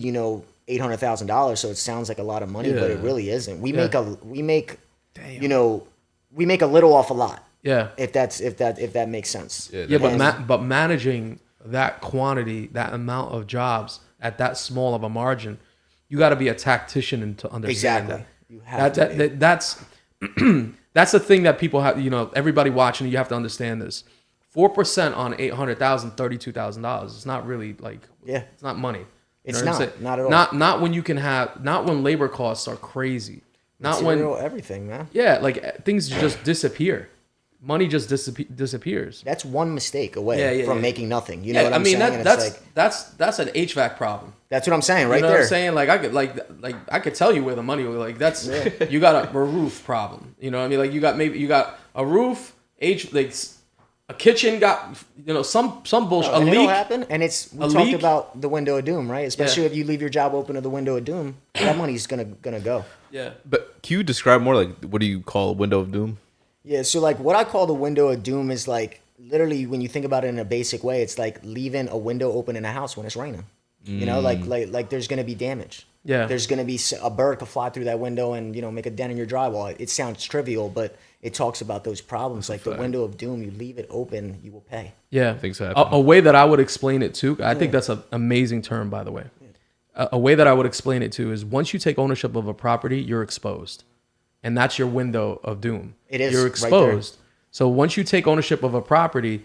$800,000. So it sounds like a lot of money, but it really isn't. We make a little off a lot. Yeah. If that makes sense. Yeah, but managing that quantity, that amount of jobs at that small of a margin, you got to be a tactician and to understand Exactly. that. You have to be. That's that's the thing that people have. Everybody watching, you have to understand this. 4% on $800,000, $32,000. It's not really like it's not money. It's what I'm saying? not at all. Not when you can have. Not when labor costs are crazy. Not Material, when everything, man. Yeah, like things just disappear. Money just disappears. That's one mistake away from making nothing. You know what I'm saying? That's an HVAC problem. That's what I'm saying right you know there. What I'm saying? Like I could tell you where the money was. Like that's you got a roof problem. You know what I mean? Like you got a roof, a kitchen got some bullshit. And a leak it'll happen. And we talked leak. about the window of doom, right? Especially if you leave your job open to the window of doom, that money's gonna go. Yeah. But can you describe more like what do you call a window of doom? Yeah, so like what I call the window of doom is like literally when you think about it in a basic way, it's like leaving a window open in a house when it's raining. Like there's gonna be damage. Yeah. There's gonna be a bird could fly through that window and make a dent in your drywall. It sounds trivial, but it talks about those problems. Like the window of doom, you leave it open, you will pay. Yeah. Things happen. A way that I would explain it to, I think that's an amazing term, by the way. A way that I would explain it to is once you take ownership of a property, you're exposed. And that's your window of doom. It is. You're exposed. Right. So once you take ownership of a property,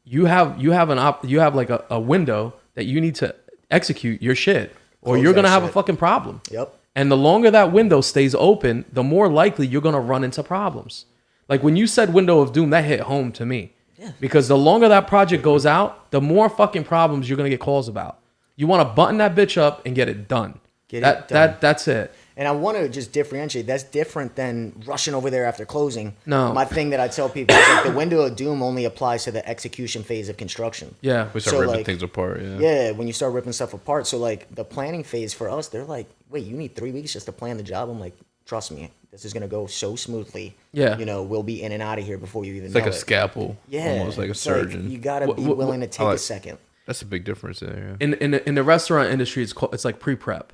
you have like a window that you need to execute your shit, or you're gonna have a fucking problem. Yep. And the longer that window stays open, the more likely you're gonna run into problems. Like when you said window of doom, that hit home to me. Yeah. Because the longer that project goes out, the more fucking problems you're gonna get calls about. You want to button that bitch up and get it done. That's it. And I want to just differentiate. That's different than rushing over there after closing. No. My thing that I tell people is like the window of doom only applies to the execution phase of construction. Yeah. We start ripping things apart. Yeah. Yeah, when you start ripping stuff apart. So like the planning phase for us, they're like, wait, you need 3 weeks just to plan the job? I'm like, trust me, this is going to go so smoothly. Yeah. We'll be in and out of here before you even It's know like a it. scalpel. Yeah. Almost like a surgeon. Like, you got to be willing to take a second. That's a big difference there. Yeah. In the restaurant industry, it's like pre-prep.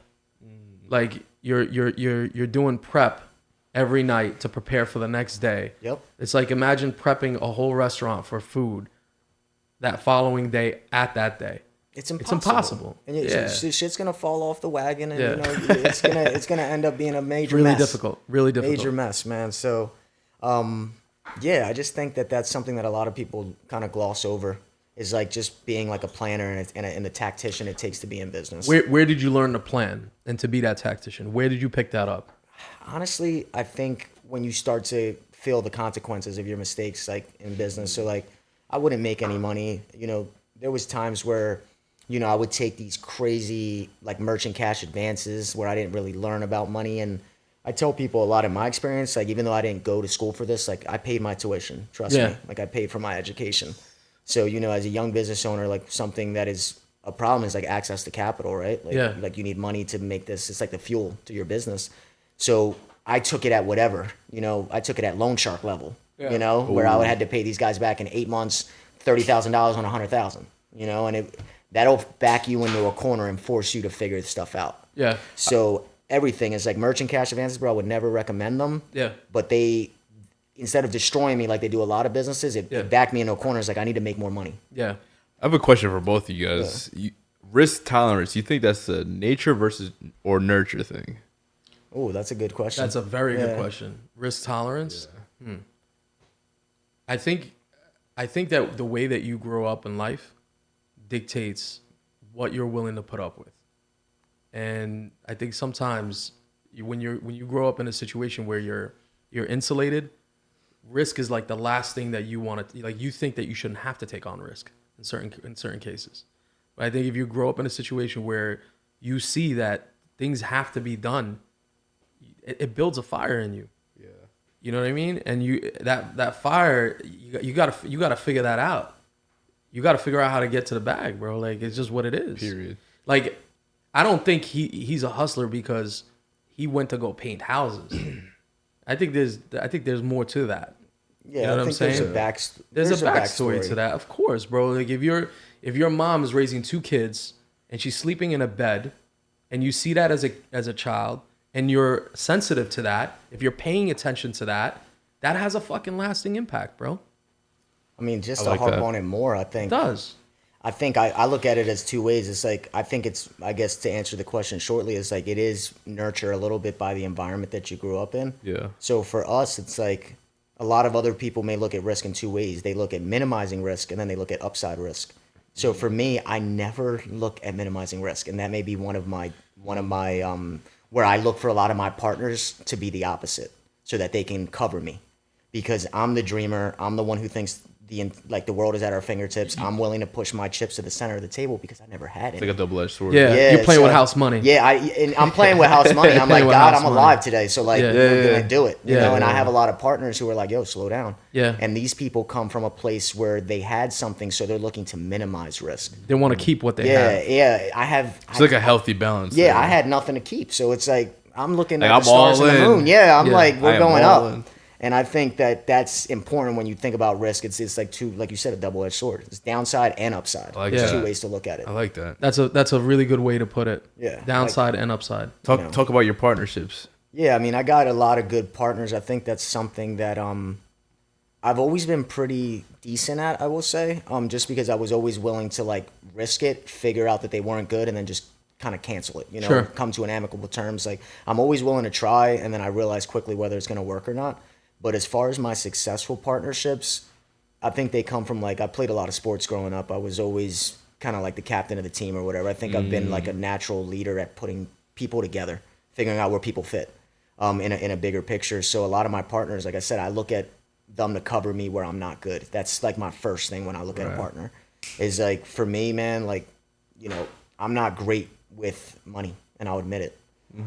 Like you're doing prep every night to prepare for the next day. Yep. It's like imagine prepping a whole restaurant for food that following day at that day. It's impossible. It's impossible. And shit's gonna fall off the wagon, and it's gonna end up being a major really mess. difficult. Really difficult. Major mess, man. So, I just think that that's something that a lot of people kind of gloss over. Is like just being like a planner and the tactician it takes to be in business. Where did you learn to plan and to be that tactician? Where did you pick that up? Honestly, I think when you start to feel the consequences of your mistakes, like in business. So like, I wouldn't make any money. There was times where, I would take these crazy like merchant cash advances where I didn't really learn about money, and I tell people a lot in my experience, like even though I didn't go to school for this, like I paid my tuition, trust me. Like I paid for my education. So, you know, as a young business owner, like something that is a problem is like access to capital, right? Like, like you need money to make this, it's like the fuel to your business. So I took it at whatever, you know, I took it at loan shark level, you know, where I would have to pay these guys back in 8 months, $30,000 on 100,000, you know, and that'll back you into a corner and force you to figure stuff out. Yeah. So everything is like merchant cash advances, bro. I would never recommend them. Yeah. But they, instead of destroying me like they do a lot of businesses, it backed me into a corner. It's like I need to make more money. Yeah. I have a question for both of you guys. Risk tolerance, you think that's a nature versus or nurture thing? Oh, that's a good question. That's a very good question. Risk tolerance? Yeah. I think that the way that you grow up in life dictates what you're willing to put up with. And I think sometimes when you grow up in a situation where you're insulated, risk is like the last thing that you want to, like you think that you shouldn't have to take on risk in certain cases. But I think if you grow up in a situation where you see that things have to be done, it builds a fire in you. Yeah. You know what I mean? And that fire, you gotta figure that out. You gotta figure out how to get to the bag, bro. Like it's just what it is. Period. Like I don't think he's a hustler because he went to go paint houses. I think there's more to that. Yeah, you know what I'm saying? There's a backstory to that, of course, bro. Like if your mom is raising 2 kids and she's sleeping in a bed, and you see that as a child, and you're sensitive to that, if you're paying attention to that, that has a fucking lasting impact, bro. I mean, just to harp on it more, I think it does. I think I look at it as 2 ways. It's like, I guess to answer the question shortly, it's like it is nurture a little bit by the environment that you grew up in. Yeah. So for us, it's like a lot of other people may look at risk in 2 ways. They look at minimizing risk and then they look at upside risk. So for me, I never look at minimizing risk. And that may be one of my where I look for a lot of my partners to be the opposite so that they can cover me. Because I'm the dreamer. I'm the one who thinks the world is at our fingertips. I'm willing to push my chips to the center of the table because I never had it. It's like a double-edged sword. Yeah, you're playing with house money. Yeah, I'm playing with house money. I'm like, God, I'm alive today, so like, we're gonna do it. You know, and I have a lot of partners who are like, yo, slow down. Yeah. And these people come from a place where they had something, so they're looking to minimize risk. They want to keep what they have. Yeah. It's like a healthy balance. Yeah, I had nothing to keep, so it's like I'm looking at the stars and the moon. Yeah, I'm like, we're going up. And I think that that's important when you think about risk. It's like like you said, a double-edged sword. It's downside and upside. There's 2 ways to look at it. I like that. That's a really good way to put it. Yeah. Downside and upside. Talk about your partnerships. Yeah, I mean, I got a lot of good partners. I think that's something that I've always been pretty decent at, I will say. Just because I was always willing to like risk it, figure out that they weren't good, and then just kind of cancel it, you know, come to an amicable terms. Like I'm always willing to try, and then I realize quickly whether it's going to work or not. But as far as my successful partnerships, I think they come from like, I played a lot of sports growing up. I was always kind of like the captain of the team or whatever. I think I've been like a natural leader at putting people together, figuring out where people fit in a bigger picture. So a lot of my partners, like I said, I look at them to cover me where I'm not good. That's like my first thing when I look at a partner is like, for me, man, like, you know, I'm not great with money, and I'll admit it.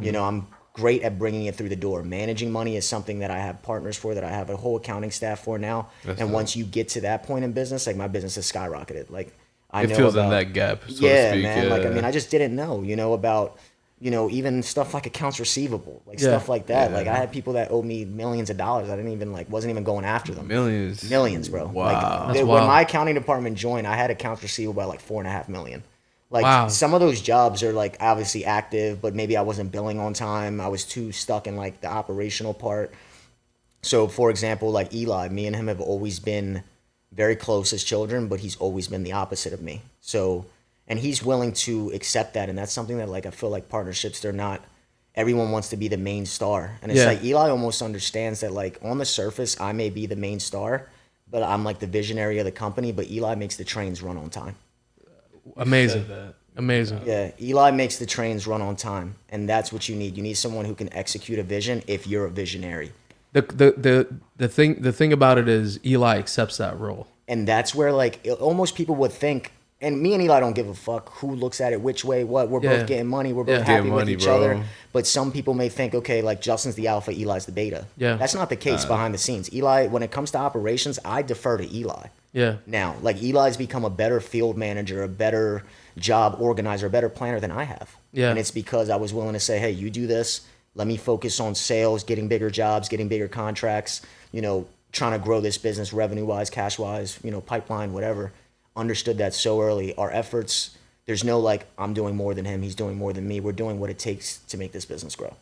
You know, I'm great at bringing it through the door. Managing money is something that I have partners for, that I have a whole accounting staff for now. And once you get to that point in business, like my business has skyrocketed. Like I know fills in that gap, so to speak. Man. Like, I mean, I just didn't know, you know, about, you know, even stuff like accounts receivable, like stuff like that. Like I had people that owed me millions of dollars. I didn't even wasn't even going after them. Millions, bro. Wow. Like when my accounting department joined, I had accounts receivable by like $4.5 million. Like some of those jobs are like obviously active, but maybe I wasn't billing on time. I was too stuck in like the operational part. So for example, like Eli, me and him have always been very close as children, but he's always been the opposite of me. So, and he's willing to accept that. And that's something that like, I feel like partnerships, they're not, everyone wants to be the main star. And it's like Eli almost understands that like on the surface, I may be the main star, but I'm like the visionary of the company, but Eli makes the trains run on time. Amazing. Yeah, Eli makes the trains run on time, and that's what you need. You need someone who can execute a vision if you're a visionary. The thing about it is Eli accepts that role, and that's where like almost people would think and me and Eli don't give a fuck who looks at it which way, what. We're both getting money. We're both Yeah. happy Getting with money, each bro. other. But some people may think, okay, like Justin's the alpha, Eli's the beta. Yeah. That's not the case behind the scenes. Eli, when it comes to operations, I defer to Eli. Yeah. Now, like Eli's become a better field manager, a better job organizer, a better planner than I have. Yeah. And it's because I was willing to say, hey, you do this. Let me focus on sales, getting bigger jobs, getting bigger contracts, you know, trying to grow this business revenue-wise, cash-wise, you know, pipeline, whatever. Understood that so early. Our efforts, there's no like, I'm doing more than him, he's doing more than me. We're doing what it takes to make this business grow.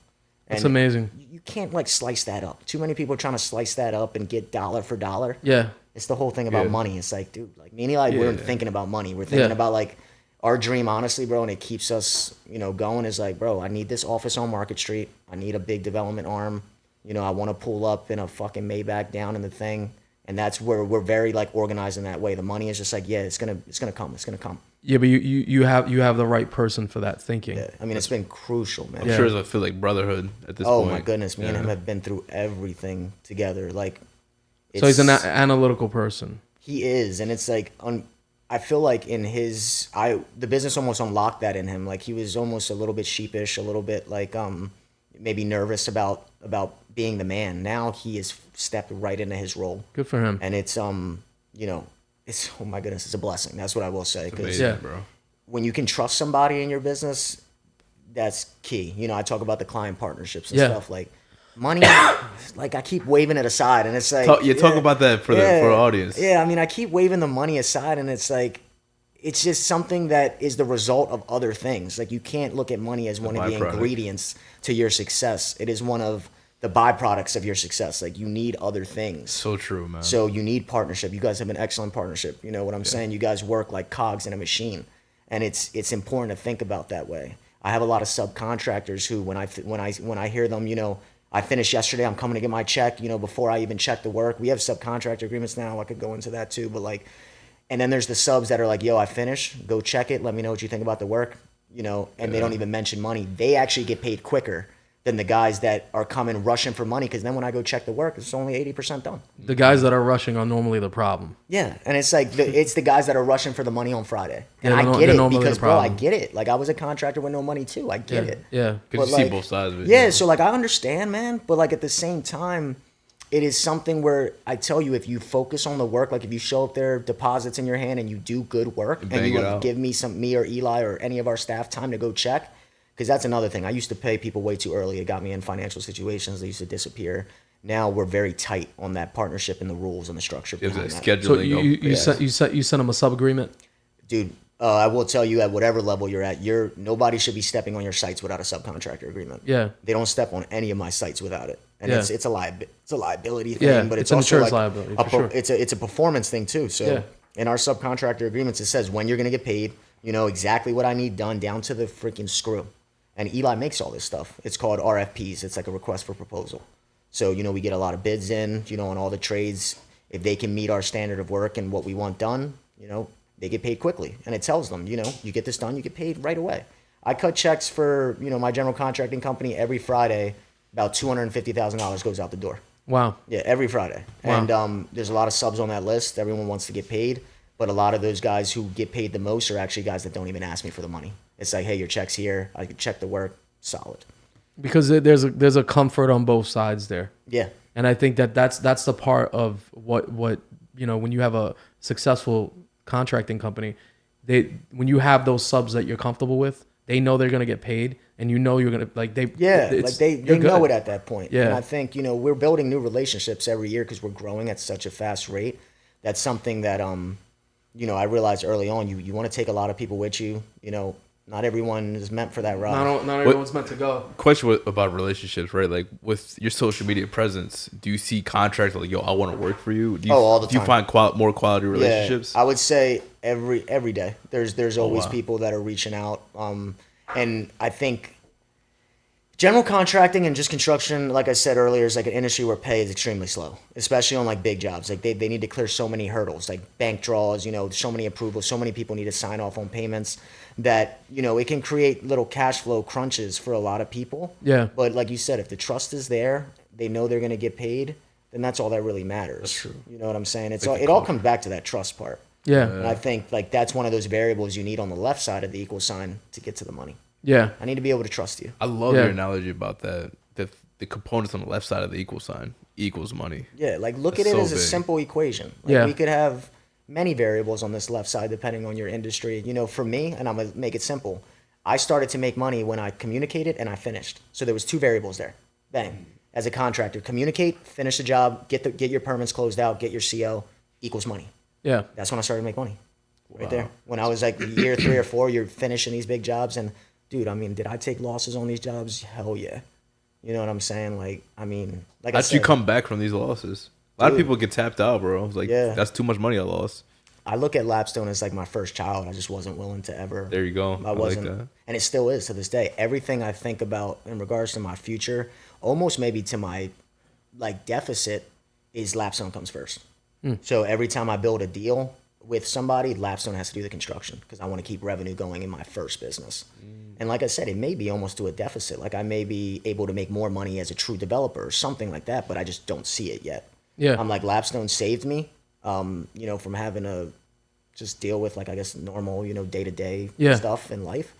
That's And amazing. you can't like slice that up. Too many people are trying to slice that up and get dollar for dollar. Yeah. It's the whole thing about Yeah. money. It's like, dude, like me and Eli, we weren't thinking about money. We're thinking about like our dream, honestly, bro, and it keeps us, you know, going is like, bro, I need this office on Market Street. I need a big development arm. You know, I want to pull up in a fucking Maybach down in the thing. And that's where we're very like organized in that way. The money is just like, yeah, it's gonna come. It's gonna come. Yeah, but you have the right person for that thinking. Yeah. I mean, it's been crucial, man. I'm sure I feel like brotherhood at this Oh point. my goodness, me and him have been through everything together. Like, So he's an it's- analytical person. He is, and it's like I feel like in the business almost unlocked that in him. Like he was almost a little bit sheepish, a little bit like maybe nervous about being the man. Now he has stepped right into his role, Good for him. and it's you know, it's, oh my goodness, it's a blessing. That's what I will say. 'Cause Amazing, Yeah. bro. when you can trust somebody in your business, that's key. You know, I talk about the client partnerships and Yeah. stuff like. Money, like I keep waving it aside, and it's like Talk about that for our audience. Yeah, I mean, I keep waving the money aside, and it's like, it's just something that is the result of other things. Like you can't look at money as one of the byproduct. ingredients to your success. It is one of the byproducts of your success. Like you need other things. So true, man. So you need partnership. You guys have an excellent partnership. You know what I'm saying? You guys work like cogs in a machine, and it's important to think about that way. I have a lot of subcontractors who, when I hear them, you know, I finished yesterday, I'm coming to get my check, you know, before I even check the work. We have subcontractor agreements now. I could go into that too, but like, and then there's the subs that are like, yo, I finished, go check it. Let me know what you think about the work, you know, and they don't even mention money. They actually get paid quicker than the guys that are coming rushing for money. Cause then when I go check the work, it's only 80% done. The guys that are rushing are normally the problem. Yeah, and it's like it's the guys that are rushing for the money on Friday, and Yeah, I they're get it normally the because, bro, I problem. get it. Like I was a contractor with no money too. I get it. Yeah. Because but you see like- both sides of it. Yeah, so like I understand, man, but like at the same time, it is something where I tell you, if you focus on the work, like if you show up there, deposits in your hand, and you do good work, and bang you it have out. give me or Eli or any of our staff time to go check, because that's another thing. I used to pay people way too early. It got me in financial situations. They used to disappear. Now we're very tight on that partnership and the rules and the structure There's behind a that. scheduling. So you of- you sent them a sub agreement. Dude, I will tell you at whatever level you're at, nobody should be stepping on your sites without a subcontractor agreement. Yeah. They don't step on any of my sites without it. And Yeah. it's a liability thing, Yeah, but it's it's an also insurance like liability, for sure. it's a performance thing too. So Yeah. in our subcontractor agreements, it says when you're going to get paid, you know exactly what I need done down to the freaking screw. And Eli makes all this stuff. It's called RFPs. It's like a request for proposal. So, you know, we get a lot of bids in, you know, on all the trades. If they can meet our standard of work and what we want done, you know, they get paid quickly. And it tells them, you know, you get this done, you get paid right away. I cut checks for, you know, my general contracting company every Friday. About $250,000 goes out the door. Wow. Yeah, every Friday. Wow. And there's a lot of subs on that list. Everyone wants to get paid. But a lot of those guys who get paid the most are actually guys that don't even ask me for the money. It's like, hey, your check's here. I can check the work. Solid. Because there's a comfort on both sides there. Yeah. And I think that's the part of what you know, when you have a successful contracting company, when you have those subs that you're comfortable with, they know they're gonna get paid, and you know you're gonna like they they know it at that point. Yeah. And I think, you know, we're building new relationships every year because we're growing at such a fast rate. That's something that you know, I realized early on. You want to take a lot of people with you. You know, not everyone is meant for that ride. Not everyone's meant to go. Question about relationships, right? Like with your social media presence, do you see contracts like, yo, I want to work for you? Do you, all the Do you time. find more quality relationships? Yeah, I would say every day. There's always wow. people that are reaching out. And I think general contracting and just construction, like I said earlier, is like an industry where pay is extremely slow, especially on like big jobs. Like they need to clear so many hurdles, like bank draws, you know, so many approvals, so many people need to sign off on payments that, you know, it can create little cash flow crunches for a lot of people. Yeah. But like you said, if the trust is there, they know they're going to get paid, then that's all that really matters. That's true. You know what I'm saying? Like It all comes back to that trust part. Yeah. And I think like that's one of those variables you need on the left side of the equal sign to get to the money. Yeah. I need to be able to trust you. I love Yeah. your analogy about that. The components on the left side of the equal sign equals money. Yeah, like look That's at it so as a big. simple equation. Like Yeah. we could have many variables on this left side depending on your industry. You know, for me, and I'm gonna make it simple. I started to make money when I communicated and I finished. So there was two variables there. Bang. As a contractor, communicate, finish the job, get your permits closed out, get your CO, equals money. Yeah. That's when I started to make money. Right Wow. there. When I was like year 3 or 4, you're finishing these big jobs, and dude, I mean, did I take losses on these jobs? Hell yeah. You know what I'm saying? Like, I mean, like I How'd said, you come back from these losses? A lot of Dude. people get tapped out, bro. It's like, Yeah. that's too much money I lost. I look at Lapstone as like my first child. I just wasn't willing to ever. There you go. I I like wasn't, that. and it still is to this day. Everything I think about in regards to my future, almost maybe to my like deficit, is Lapstone comes first. So every time I build a deal with somebody, Lapstone has to do the construction because I want to keep revenue going in my first business. And like I said, it may be almost to a deficit. Like I may be able to make more money as a true developer or something like that, but I just don't see it yet. Yeah. I'm like Lapstone saved me, you know, from having to just deal with like I guess normal, you know, day to day Yeah. stuff in life.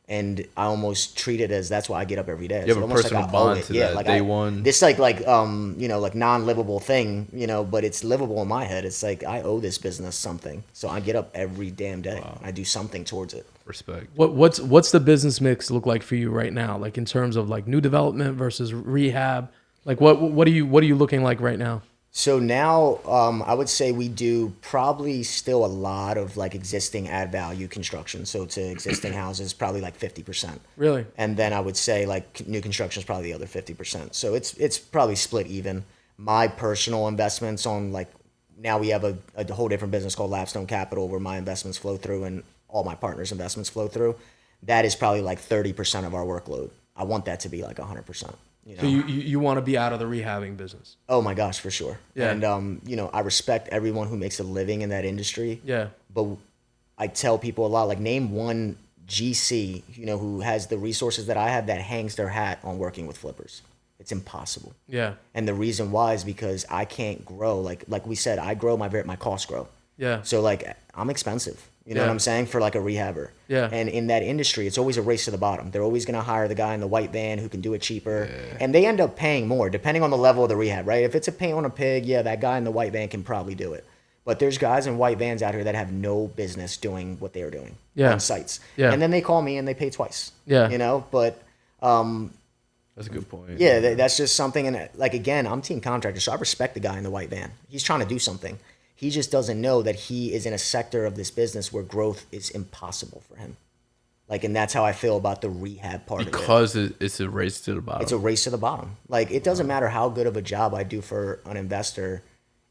And I almost treat it as that's why I get up every day. You have a almost personal like I owe bond it. to that like day I, one. This like you know like non-livable thing, you know, but it's livable in my head. It's like I owe this business something, so I get up every damn day. And I do something towards it. Respect. What's the business mix look like for you right now? Like in terms of like new development versus rehab? Like what are you looking like right now? So now, I would say we do probably still a lot of like existing add value construction. So to existing houses, probably like 50%. Really? And then I would say like new construction is probably the other 50%. So it's probably split even. My personal investments on like now we have a whole different business called Lapstone Capital where my investments flow through and all my partners' investments flow through. That is probably like 30% of our workload. I want that to be like 100%. You know? So you want to be out of the rehabbing business? Oh my gosh, for sure. Yeah. And you know, I respect everyone who makes a living in that industry. Yeah. But I tell people a lot, like name one GC, you know, who has the resources that I have that hangs their hat on working with flippers. It's impossible. Yeah. And the reason why is because I can't grow. Like we said, I grow my costs grow. Yeah. So like I'm expensive. You know Yeah. what I'm saying? For like a rehabber. Yeah. And in that industry, it's always a race to the bottom. They're always going to hire the guy in the white van who can do it cheaper. And they end up paying more depending on the level of the rehab, right? If it's a paint on a pig, yeah, that guy in the white van can probably do it. But there's guys in white vans out here that have no business doing what they're doing Yeah. on sites. Yeah. And then they call me and they pay twice. Yeah. You know, but That's a good point. yeah, that's just something. And like, again, I'm team contractor, so I respect the guy in the white van. He's trying to do something. He just doesn't know that he is in a sector of this business where growth is impossible for him. Like, and that's how I feel about the rehab part of it. Because it's a race to the bottom. It's a race to the bottom. Like, it doesn't matter how good of a job I do for an investor.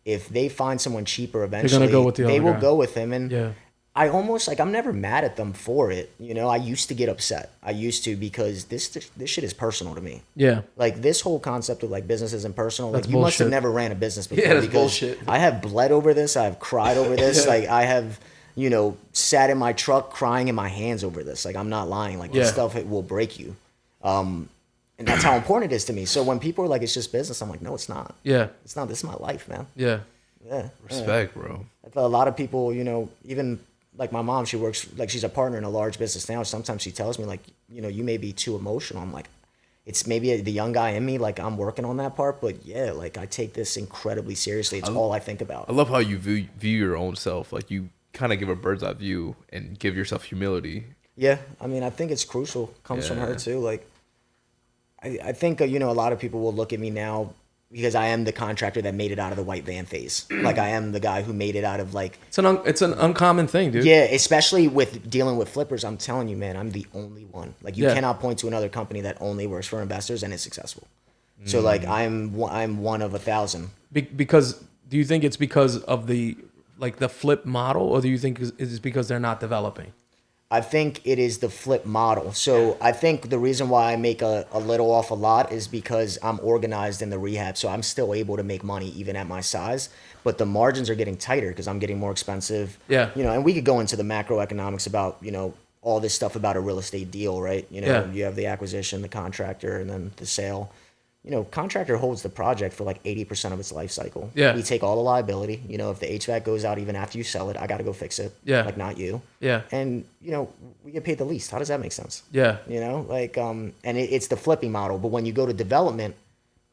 If they find someone cheaper eventually, go with the they other will guy. go with him. And Yeah. I almost like I'm never mad at them for it. You know, I used to get upset. I used to because this shit is personal to me. Yeah. Like this whole concept of like business isn't personal. Like That's you must have bullshit. never ran a business before. Yeah, that's because bullshit. I have bled over this. I've cried over this. Like I have, you know, sat in my truck crying in my hands over this. Like I'm not lying. Like this Yeah. stuff it will break you. And that's how important it is to me. So when people are like, it's just business, I'm like, no, it's not. Yeah. It's not. This is my life, man. Yeah. Yeah. Respect, bro. A lot of people, you know, even like my mom, she works like she's a partner in a large business now. Sometimes she tells me like, you know, you may be too emotional. I'm like, it's maybe the young guy in me. Like I'm working on that part, but yeah, like I take this incredibly seriously. It's all I think about. I love how you view your own self. Like you kind of give a bird's eye view and give yourself humility. Yeah, I mean, I think it's crucial. Comes from her Yeah. too. Like, I think you know a lot of people will look at me now because I am the contractor that made it out of the white van phase. Like I am the guy who made it out of like It's an uncommon thing, dude. yeah, especially with dealing with flippers. I'm telling you, man, I'm the only one. Like you Yeah. cannot point to another company that only works for investors and is successful. So like I'm one of 1,000. Because do you think it's because of the flip model, or do you think it's because they're not developing? I think it is the flip model. So I think the reason why I make a little off a lot is because I'm organized in the rehab. So I'm still able to make money even at my size. But the margins are getting tighter because I'm getting more expensive. Yeah. You know, and we could go into the macroeconomics about, you know, all this stuff about a real estate deal, right? You know, Yeah. you have the acquisition, the contractor, and then the sale. contractor holds the project for like 80% of its life cycle. Yeah. We take all the liability. If the HVAC goes out even after you sell it, I got to go fix it. Yeah. Like, not you. Yeah. And, we get paid the least. How does that make sense? Yeah. And it's the flipping model. But when you go to development,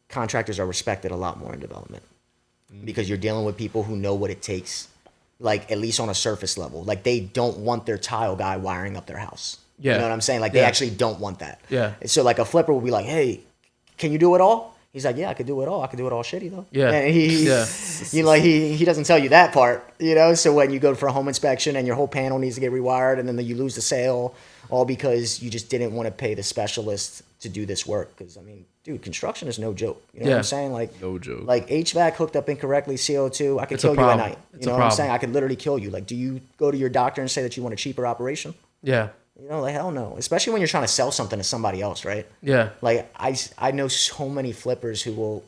contractors are respected a lot more in development because you're dealing with people who know what it takes, like, at least on a surface level. Like, they don't want their tile guy wiring up their house. Yeah. You know what I'm saying? Like, they actually don't want that. Yeah. So, like, a flipper will be like, hey, can you do it all? He's like, yeah, I could do it all. I could do it all shitty, though. Yeah. And he doesn't tell you that part, So when you go for a home inspection and your whole panel needs to get rewired and then you lose the sale, all because you just didn't want to pay the specialist to do this work. Because, dude, construction is no joke. You know what I'm saying? Like, no joke. Like, HVAC hooked up incorrectly, CO2, I could kill you at night. You know what I'm saying? I could literally kill you. Like, do you go to your doctor and say that you want a cheaper operation? Yeah. Like, hell no. Especially when you're trying to sell something to somebody else, right? Yeah. Like, I know so many flippers who will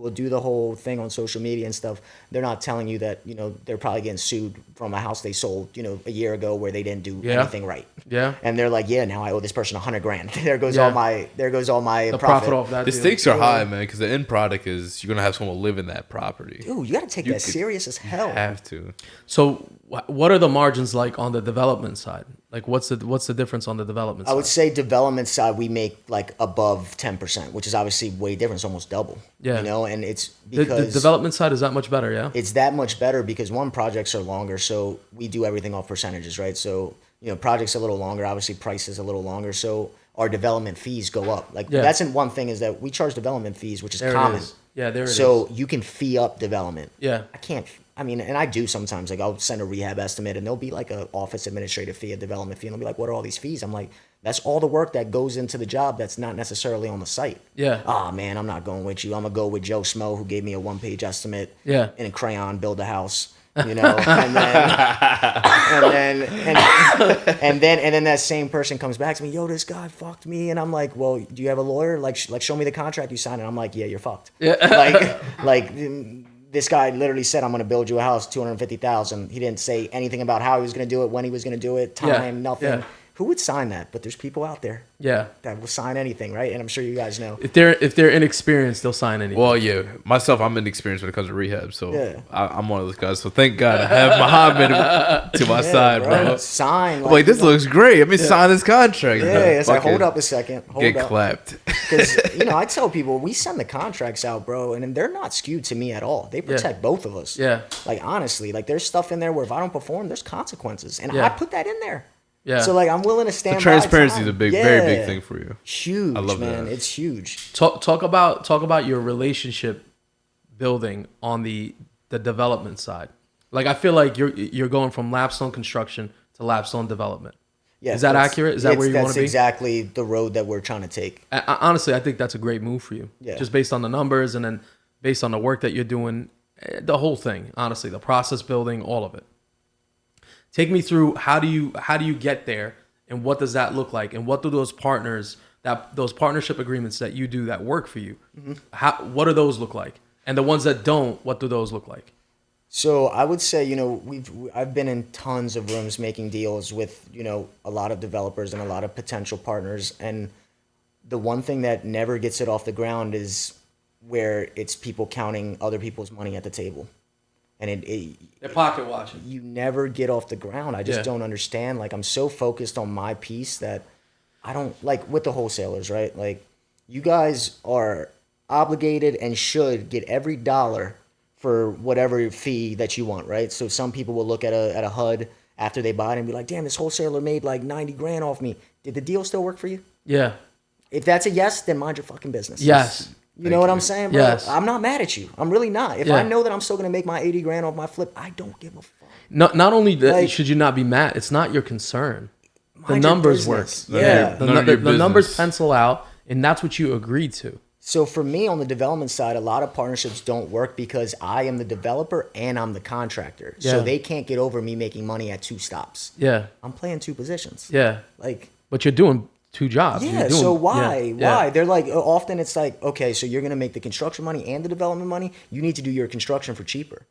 do the whole thing on social media and stuff. They're not telling you that, they're probably getting sued from a house they sold, a year ago where they didn't do anything right. Yeah. And they're like, yeah, now I owe this person $100,000. There goes all my the profit off that. The stakes are high, man, because the end product is you're going to have someone live in that property. Dude, you got to take that serious as hell. You have to. So what are the margins like on the development side? Like, what's the difference on the development side? I would say development side, we make like above 10%, which is obviously way different. It's almost double. Yeah. And it's because the development side is that much better, yeah? It's that much better because projects are longer, so we do everything off percentages, right? So, projects a little longer, obviously price is a little longer, so our development fees go up. Like, that's one thing is that we charge development fees, which is common. Yeah, there it is. So you can fee up development. Yeah. And I do sometimes. Like, I'll send a rehab estimate, and there'll be like a office administrative fee, a development fee, and they'll be like, "What are all these fees?" I'm like, "That's all the work that goes into the job that's not necessarily on the site." Yeah. Oh man, I'm not going with you. I'm gonna go with Joe Smo, who gave me a 1-page estimate. Yeah. In a crayon, build a house. And then that same person comes back to me, "Yo, this guy fucked me," and I'm like, "Well, do you have a lawyer? Like show me the contract you signed." And I'm like, "Yeah, you're fucked." Yeah. like. This guy literally said, "I'm going to build you a house, $250,000." He didn't say anything about how he was going to do it, when he was going to do it, time, nothing. Yeah. Who would sign that? But there's people out there. Yeah. That will sign anything, right? And I'm sure you guys know. If they're inexperienced, they'll sign anything. Well, yeah. Myself, I'm inexperienced when it comes to rehab, so I'm one of those guys. So thank God I have Mohammed to my side, bro. Sign. Like this looks great. Let me sign this contract. Yeah, it's like, hold up a second. Get clapped. Because, I tell people, we send the contracts out, bro, and they're not skewed to me at all. They protect both of us. Yeah. Like, honestly, like, there's stuff in there where if I don't perform, there's consequences. And I put that in there. Yeah. So, like, I'm willing to stand by. Transparency is a very big thing for you. Huge, I love man. that. It's huge. Talk about your relationship building on the development side. Like, I feel like you're going from lapstone construction to lapstone development. Yeah, is that accurate? Is that where you want to be? That's exactly the road that we're trying to take. Honestly, I think that's a great move for you. Yeah. Just based on the numbers and then based on the work that you're doing, the whole thing, honestly, the process building, all of it. Take me through how do you get there, and what does that look like, and what do those partnership agreements that you do that work for you, what do those look like, and the ones that don't, what do those look like? So I would say, I've been in tons of rooms making deals with, a lot of developers and a lot of potential partners, and the one thing that never gets it off the ground is where it's people counting other people's money at the table. And they're pocket watching. You never get off the ground. I just don't understand. Like, I'm so focused on my piece that I don't, like, with the wholesalers, right? Like, you guys are obligated and should get every dollar for whatever fee that you want, right? So some people will look at a HUD after they buy it and be like, "Damn, this wholesaler made like $90,000 off me. Did the deal still work for you?" Yeah. If that's a yes, then mind your fucking business. Yes. You know what I'm saying, bro? Yes. I'm not mad at you. I'm really not. If I know that I'm still going to make my $80,000 off my flip, I don't give a fuck. Not only that, should you not be mad, it's not your concern. The numbers work. Yeah. The numbers pencil out, and that's what you agreed to. So for me, on the development side, a lot of partnerships don't work because I am the developer and I'm the contractor. Yeah. So they can't get over me making money at two stops. Yeah. I'm playing two positions. Yeah. But you're doing two jobs. Yeah, so why? Why? They're like, often it's like, okay, so you're going to make the construction money and the development money. You need to do your construction for cheaper.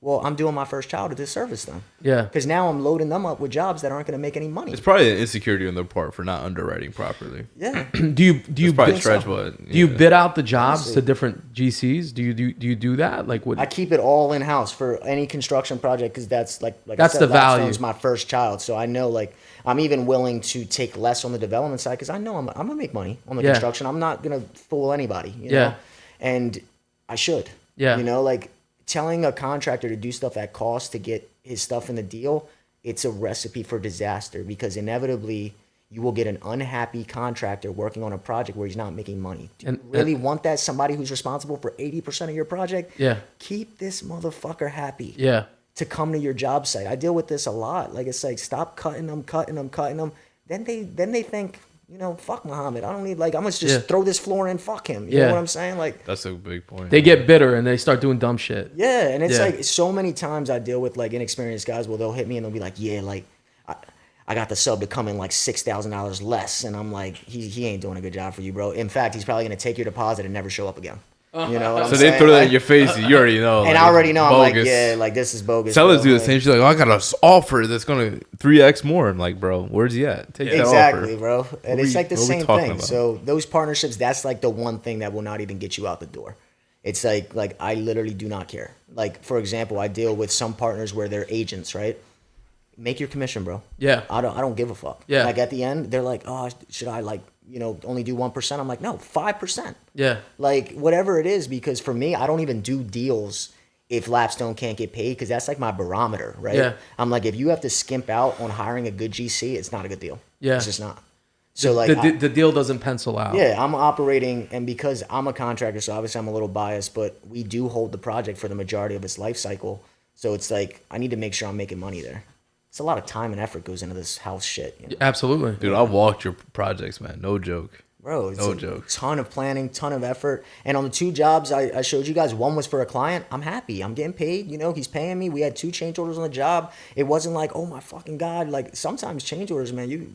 well, I'm doing my first child a disservice then. Yeah. Because now I'm loading them up with jobs that aren't going to make any money. It's probably an insecurity on their part for not underwriting properly. Yeah. Do you Probably think stretch, so? but do you bid out the jobs Honestly. to different GCs? Do you do that? Like what? I keep it all in house for any construction project because that's like That's I said, the value. Lapstone's my first child, so I know like I'm even willing to take less on the development side because I know I'm gonna make money on the Yeah. construction. I'm not gonna fool anybody, you Yeah. know, and I should. Yeah. You know, like telling a contractor to do stuff at cost to get his stuff in the deal, it's a recipe for disaster because inevitably you will get an unhappy contractor working on a project where he's not making money. Do you And- really want that? Somebody who's responsible for 80% of your project? Yeah. Keep this motherfucker happy Yeah. to come to your job site. I deal with this a lot. Like it's like stop cutting them. Then they think, you know, fuck Mohammed. I don't need like I'm gonna just Yeah. throw this floor in. Fuck him. You Yeah. know what I'm saying? Like that's a big point. They get bitter and they start doing dumb shit. yeah, and it's Yeah. like so many times I deal with like inexperienced guys. Well, they'll hit me and they'll be like, yeah, like I got the sub to come in like $6,000 less, and I'm like, he ain't doing a good job for you, bro. In fact, he's probably gonna take your deposit and never show up again. You know what I'm So saying? they throw that Like- in your face. You already know. and like, I already know. I'm like, bogus. yeah, like this is bogus. Sellers bro. do the Like- same shit. Like, oh, I got an offer that's gonna 3x more. I'm like, bro, where's he at? Take that Exactly, offer. bro. And What it's we- like the what we same talking thing. about? So those partnerships, that's like the one thing that will not even get you out the door. It's like I literally do not care. Like for example, I deal with some partners where they're agents, right? Make your commission, bro. Yeah. I don't give a fuck. Yeah. Like at the end, they're like, oh, should I like, you know, only do 1%? I'm like, no, 5%. Yeah. Like whatever it is, because for me, I don't even do deals if Lapstone can't get paid because that's like my barometer, right? Yeah. I'm like, if you have to skimp out on hiring a good GC, it's not a good deal. Yeah. It's just not. So like, The deal doesn't pencil out. yeah, I'm operating, and because I'm a contractor, so obviously I'm a little biased, but we do hold the project for the majority of its life cycle. So it's like I need to make sure I'm making money there. It's a lot of time and effort goes into this house shit, you know? Absolutely. Dude, I walked your projects, man. No joke. Bro. It's No a joke. ton of planning, ton of effort, and on the two jobs I showed you guys, one was for a client. I'm happy. I'm getting paid. You know, he's paying me. We had 2 change orders on the job. It wasn't like, oh my fucking god. Like sometimes change orders, man. You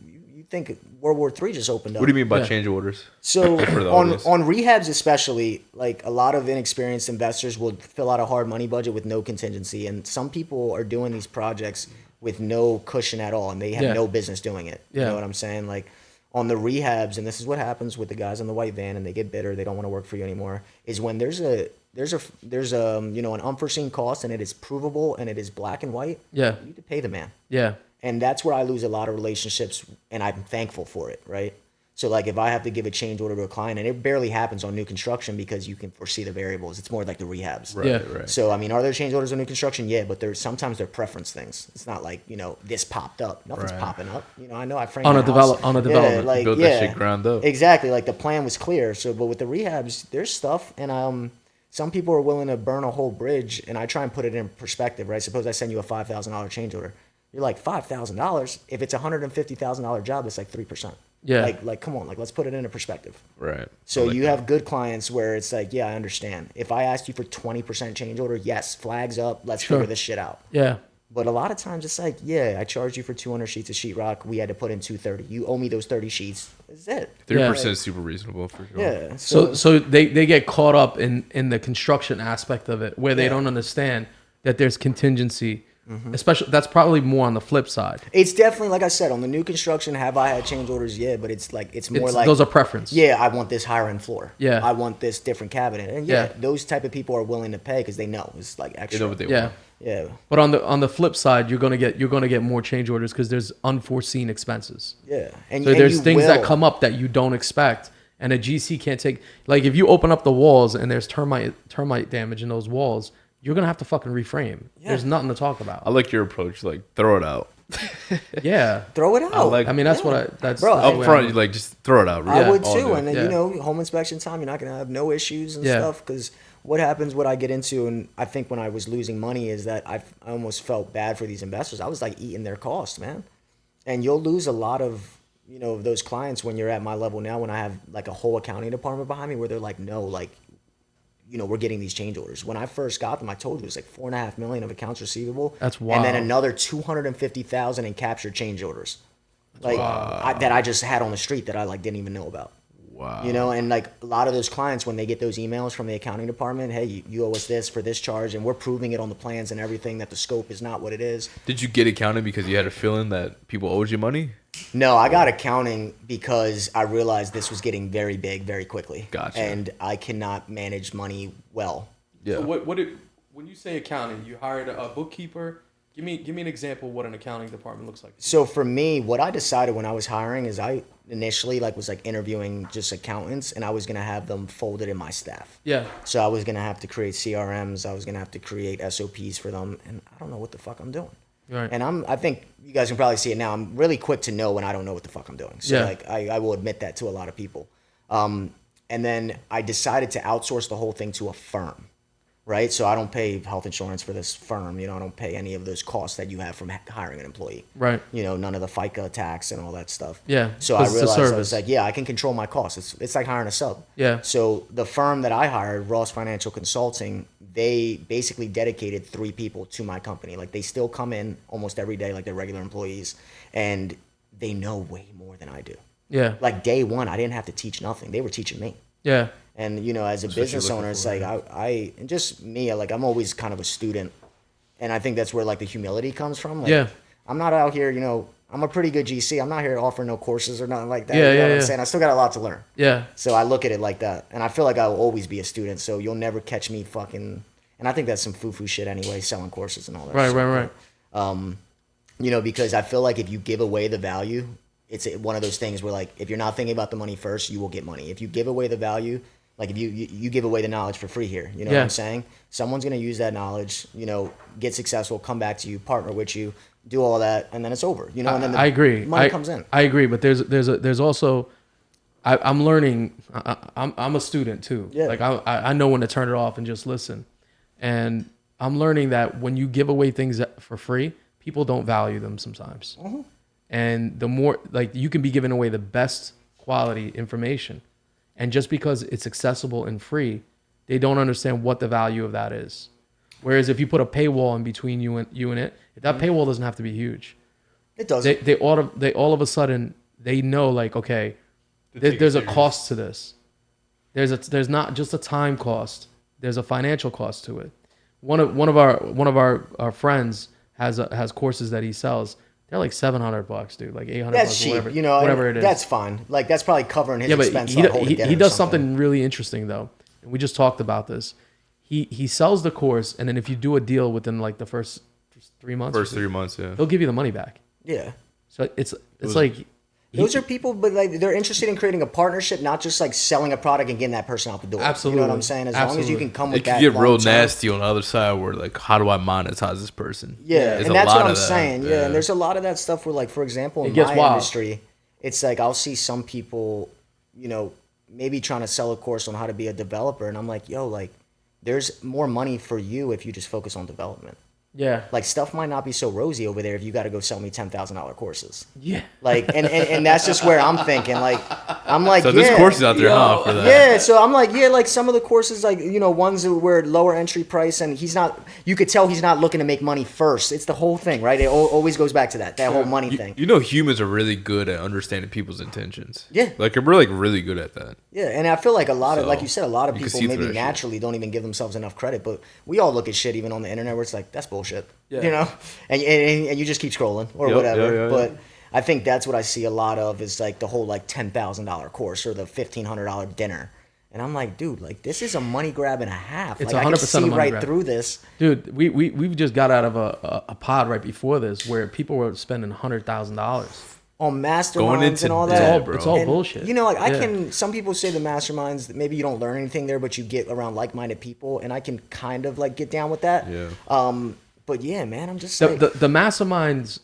think World War III just opened up. What do you mean by Yeah. change orders? So For the on audience. rehabs especially, like a lot of inexperienced investors will fill out a hard money budget with no contingency, and some people are doing these projects with no cushion at all, and they have Yeah. no business doing it. You Yeah. know what I'm saying? Like on the rehabs, and this is what happens with the guys in the white van, and they get bitter, they don't want to work for you anymore. Is when there's a you know, an unforeseen cost, and it is provable, and it is black and white. Yeah. You need to pay the man. Yeah. And that's where I lose a lot of relationships, and I'm thankful for it, right? So like if I have to give a change order to a client, and it barely happens on new construction because you can foresee the variables. It's more like the rehabs. Right, Yeah. right. So I mean, are there change orders on new construction? Yeah, but sometimes they're preference things. It's not like, you know, this popped up. Nothing's Right. popping up. You know, I know I framed On my a house. development. like, Build that shit ground up. Exactly. Like the plan was clear. So, but with the rehabs, there's stuff, and some people are willing to burn a whole bridge, and I try and put it in perspective, right? Suppose I send you a $5,000 change order. You're like $5,000. If it's a $150,000 job, it's like 3%. Yeah. Like come on, like let's put it into perspective. Right. So I like you that. have good clients where it's like, yeah, I understand. If I asked you for 20% change order, yes, flags up, let's Sure. figure this shit out. Yeah. But a lot of times it's like, yeah, I charged you for 200 sheets of sheetrock. We had to put in 230. You owe me those 30 sheets. That's it. 3% is super reasonable for sure. Yeah. So they get caught up in the construction aspect of it where they Yeah. don't understand that there's contingency. Especially that's probably more on the flip side. it's definitely, like I said, on the new construction, have I had change orders? Yeah, but it's like, it's more like, Those are preference. yeah, I want this higher end floor. Yeah. I want this different cabinet. And yeah, Yeah. those type of people are willing to pay because they know it's like They extra. know what they Yeah. want. Yeah. But on the flip side, you're gonna get more change orders because there's unforeseen expenses. Yeah. And So and there's you things that will. come up that you don't expect, and a GC can't take. Like if you open up the walls and there's termite damage in those walls, you're gonna have to fucking reframe. Yeah. There's nothing to talk about. I like your approach. Like, throw it out. Yeah, Throw it out. I like I mean that's Yeah. what I that's Bro, the up way front. I'm- Like, just throw it out. I Yeah. would all too, day. and then Yeah. you know, home inspection time, you're not gonna have no issues and Yeah. stuff. Because what happens, what I get into, and I think when I was losing money, is that I almost felt bad for these investors. I was like eating their cost, man. And you'll lose a lot of, you know, those clients when you're at my level now. When I have like a whole accounting department behind me, where they're like, no, like, you know, we're getting these change orders. When I first got them, I told you it was like $4.5 million of accounts receivable. That's And then wild. another 250,000 in captured change orders, like that I just had on the street that I like didn't even know about. Wow. You know, and like a lot of those clients, when they get those emails from the accounting department, hey, you owe us this for this charge, and we're proving it on the plans and everything that the scope is not what it is. Did you get accounting because you had a feeling that people owed you money? No, I got accounting because I realized this was getting very big very quickly. Gotcha. And I cannot manage money well. Yeah. So when you say accounting, you hired a bookkeeper. Give me an example of what an accounting department looks like. So for me, what I decided when I was hiring is I initially was interviewing just accountants, and I was gonna have them folded in my staff. Yeah. So I was gonna have to create CRMs. I was gonna have to create SOPs for them, and I don't know what the fuck I'm doing. Right. And I think you guys can probably see it now. I'm really quick to know when I don't know what the fuck I'm doing. So Yeah. I will admit that to a lot of people. And then I decided to outsource the whole thing to a firm. Right, so I don't pay health insurance for this firm. You know, I don't pay any of those costs that you have from hiring an employee. Right. You know, none of the FICA tax and all that stuff. Yeah, So I 'cause it's a realized I service. was like, yeah, I can control my costs. It's like hiring a sub. Yeah. So the firm that I hired, Ross Financial Consulting, they basically dedicated 3 people to my company. Like they still come in almost every day, like they're regular employees, and they know way more than I do. Yeah. Like day one, I didn't have to teach nothing. They were teaching me. Yeah. And you know, as a what you're business looking owner, it's for, like I and just me, like I'm always kind of a student, and I think that's where like the humility comes from. Like, Yeah. I'm not out here, you know, I'm a pretty good GC. I'm not here offering no courses or nothing like that. Yeah, you know yeah, what I'm yeah. saying? I still got a lot to learn. Yeah. So I look at it like that, and I feel like I will always be a student. So you'll never catch me fucking. And I think that's some foo-foo shit anyway, selling courses and all that. Right, shit. right, right. You know, because I feel like if you give away the value, it's one of those things where like if you're not thinking about the money first, you will get money. If you give away the value, like if you give away the knowledge for free here, you know what Yeah. I'm saying? Someone's gonna use that knowledge, you know, get successful, come back to you, partner with you, do all that, and then it's over. You know, and then I agree. money comes in. I agree, but there's also I'm learning. I'm a student too. Yeah. Like I know when to turn it off and just listen, and I'm learning that when you give away things for free, people don't value them sometimes. Mm-hmm. And the more like you can be giving away the best quality information, and just because it's accessible and free, they don't understand what the value of that is. Whereas if you put a paywall in between you and it, that paywall doesn't have to be huge. It doesn't. They all of a sudden they know like, okay, there's a cost to this. There's not just a time cost. There's a financial cost to it. One of our friends has courses that he sells. They're like $700, dude. Like $800. That's cheap, whatever, you know. whatever it is. That's fine. Like that's probably covering his Yeah, but expense. on holding he dinner or does something really interesting though. And we just talked about this. He sells the course, and then if you do a deal within like the first 3 months, First 3 months, yeah. he'll give you the money back. Yeah. So it's like Those are people, but like they're interested in creating a partnership, not just like selling a product and getting that person out the door. Absolutely. You know what I'm saying? As long as you Absolutely. can come with It that. could get real long term. nasty on the other side where like, how do I monetize this person? Yeah, There's and a that's lot what of I'm that. saying. Yeah, and there's a lot of that stuff where, like, for example, in It gets my wild. industry, it's like I'll see some people, you know, maybe trying to sell a course on how to be a developer, and I'm like, yo, like, there's more money for you if you just focus on development. yeah, Like, stuff might not be so rosy over there if you got to go sell me $10,000 courses. yeah. Like, and that's just where I'm thinking. Like, I'm like, So yeah. there's courses out there, huh, for that. Yeah, so I'm like, yeah, like some of the courses, like, you know, ones that were lower entry price, and you could tell he's not looking to make money first. It's the whole thing, right? It always goes back to that whole money thing. You know, humans are really good at understanding people's intentions. Yeah. Like, we're like really good at that. Yeah, and I feel like a lot of, So, like you said, a lot of you can people see through maybe that shit. naturally don't even give themselves enough credit, but we all look at shit even on the internet where it's like, that's bullshit. Yeah. You know? And you just keep scrolling or Yep, whatever. yeah. But I think that's what I see a lot of is like the whole like $10,000 course or the $1,500 dinner. And I'm like, dude, like this is a money grab and a half. It's like, I can 100% a see money right grab. through this. Dude, we just got out of a pod right before this where people were spending $100,000. On Going masterminds into and all debt, that. bro. It's all And, bullshit. You know, like I Yeah. can. Some people say the masterminds that maybe you don't learn anything there, but you get around like-minded people, and I can kind of like get down with that. Yeah. But yeah, man, I'm just The, like, the masterminds,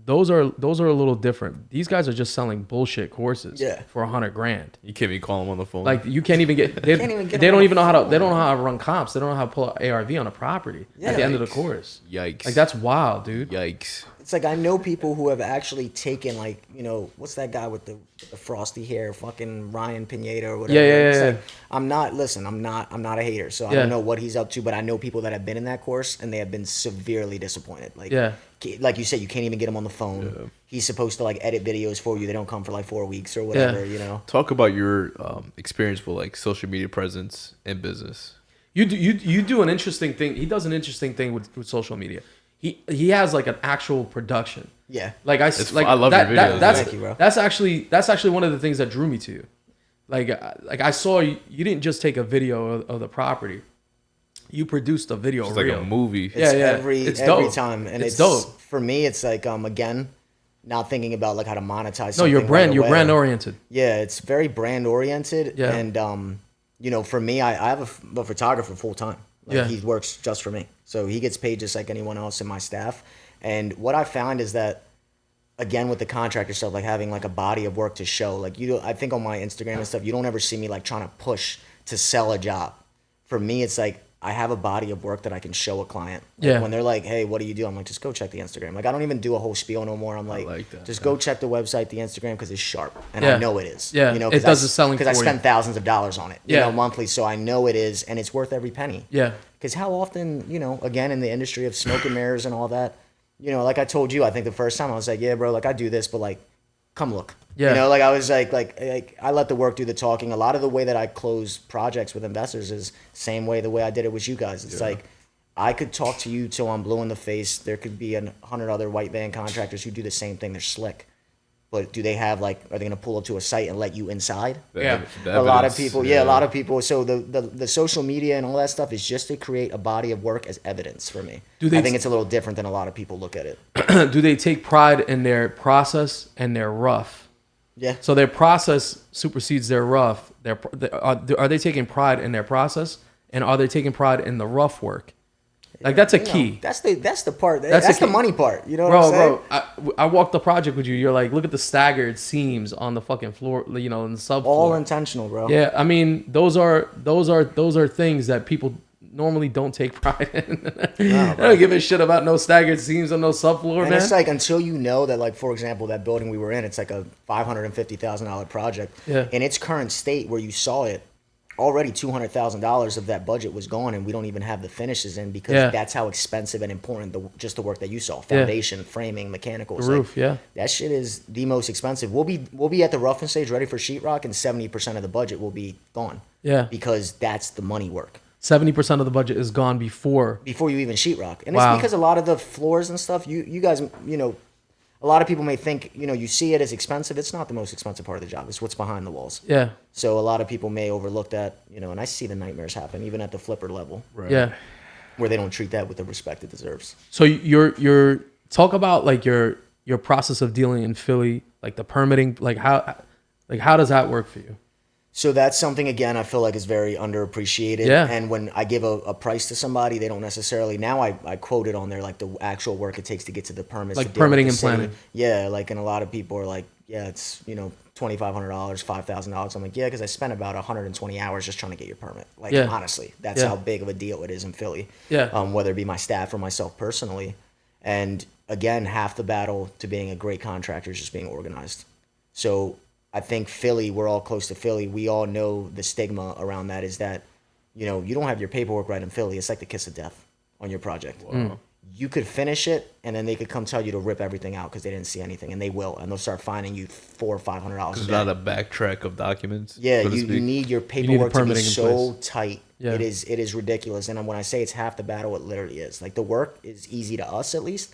those are a little different. These guys are just selling bullshit courses Yeah. for $100,000. You can't even call them on the phone. Like you can't even get. They, Can't even get they them don't on even the know how to. phone. They don't know how to run comps. They don't know how to pull an ARV on a property at the end of the course. Yikes. Like that's wild, dude. Yikes. it's like I know people who have actually taken like, you know, what's that guy with the frosty hair, fucking Ryan Pineda or whatever. Yeah. It's like, I'm not a hater, so I Yeah. don't know what he's up to, but I know people that have been in that course and they have been severely disappointed. Like Yeah. like you said, you can't even get him on the phone. Yeah. He's supposed to like edit videos for you. They don't come for like 4 weeks or whatever, you know. Talk about your experience with like social media presence in business. You do an interesting thing. He does an interesting thing with social media. He has like an actual production. Yeah. Like I love your videos. Thank you, bro. That's actually one of the things that drew me to you. Like I saw you didn't just take a video of the property. You produced a video It's reel. like a movie. It's Yeah. every time, and it's dope. For me. It's like again, not thinking about like how to monetize. No, you're something you're right brand away. oriented. Yeah, it's very brand oriented. Yeah. And you know, for me, I have a photographer full time. Like, Yeah. he works just for me, so he gets paid just like anyone else in my staff. And what I found is that, again, with the contractor stuff, like having like a body of work to show, like I think on my Instagram and stuff, you don't ever see me like trying to push to sell a job. For me, it's like I have a body of work that I can show a client. Like, Yeah. when they're like, "Hey, what do you do?" I'm like, "Just go check the Instagram." Like I don't even do a whole spiel no more. I'm like that. just go check the website, the Instagram, because it's sharp, and Yeah. I know it is. Yeah. You know, It does the selling because I for you. spend thousands of dollars on it. You Yeah. know, monthly, so I know it is, and it's worth every penny. Yeah. Because how often, you know, again, in the industry of smoke and mirrors and all that, you know, like I told you, I think the first time I was like, yeah, bro, like I do this, but like, come look. Yeah. You know, like I was like I let the work do the talking. A lot of the way that I close projects with investors is same way the way I did it with you guys. It's like I could talk to you till I'm blue in the face. There could be 100 other white van contractors who do the same thing. They're slick. But do they have like, are they going to pull up to a site and let you inside? Yeah. The A lot of evidence, people, a lot of people. So the social media and all that stuff is just to create a body of work as evidence for me. I think it's a little different than a lot of people look at it. Do they take pride in their process and their rough? Yeah. So their process supersedes their rough. Are they taking pride in their process, and are they taking pride in the rough work? Like that's a key. That's the part. That's the money part. You know what I'm saying? Bro, I walked the project with you. You're like, look at the staggered seams on the fucking floor, you know, in the subfloor. All intentional, bro. Yeah, I mean, those are things that people normally don't take pride in. They don't give a shit about no staggered seams on no subfloor, And man. it's like, until you know that, like, for example, that building we were in, it's like a $550,000 project. Yeah. In its current state where you saw it, already $200,000 of that budget was gone, and we don't even have the finishes in because that's how expensive and important just the work that you saw, foundation, framing, mechanicals, the roof, that shit is the most expensive. We'll be at the roughing stage ready for sheetrock, and 70% of the budget will be gone. Yeah. Because that's the money work 70% of the budget is gone before you even sheetrock. And Wow. it's because a lot of the floors and stuff, you guys, you know, a lot of people may think, you know, you see it as expensive. It's not the most expensive part of the job. It's what's behind the walls. Yeah. So a lot of people may overlook that, you know, and I see the nightmares happen even at the flipper level, Right. Yeah. where they don't treat that with the respect it deserves. So you're talk about like your process of dealing in Philly, like the permitting, like how does that work for you? So that's something, again, I feel like is very underappreciated. Yeah. And when I give a price to somebody, they don't necessarily, now I quote it on there, like the actual work it takes to get to the permits. Like to deal with permitting the and city. planning. Yeah, like, and a lot of people are like, yeah, it's, you know, $2,500, $5,000. I'm like, yeah, because I spent about 120 hours just trying to get your permit. Like, Yeah. honestly, that's Yeah. how big of a deal it is in Philly. Yeah. Whether it be my staff or myself personally. And again, half the battle to being a great contractor is just being organized. So I think Philly, we're all close to Philly. We all know the stigma around that is that, you know, you don't have your paperwork right in Philly. It's like the kiss of death on your project. Wow. You could finish it, and then they could come tell you to rip everything out because they didn't see anything, and they will, and they'll start fining you $400 or $500. There's not a backtrack of documents. Yeah, so to you speak. need your paperwork to be permitting in so place. tight. Yeah. It is ridiculous. And when I say it's half the battle, it literally is. Like, the work is easy to us, at least,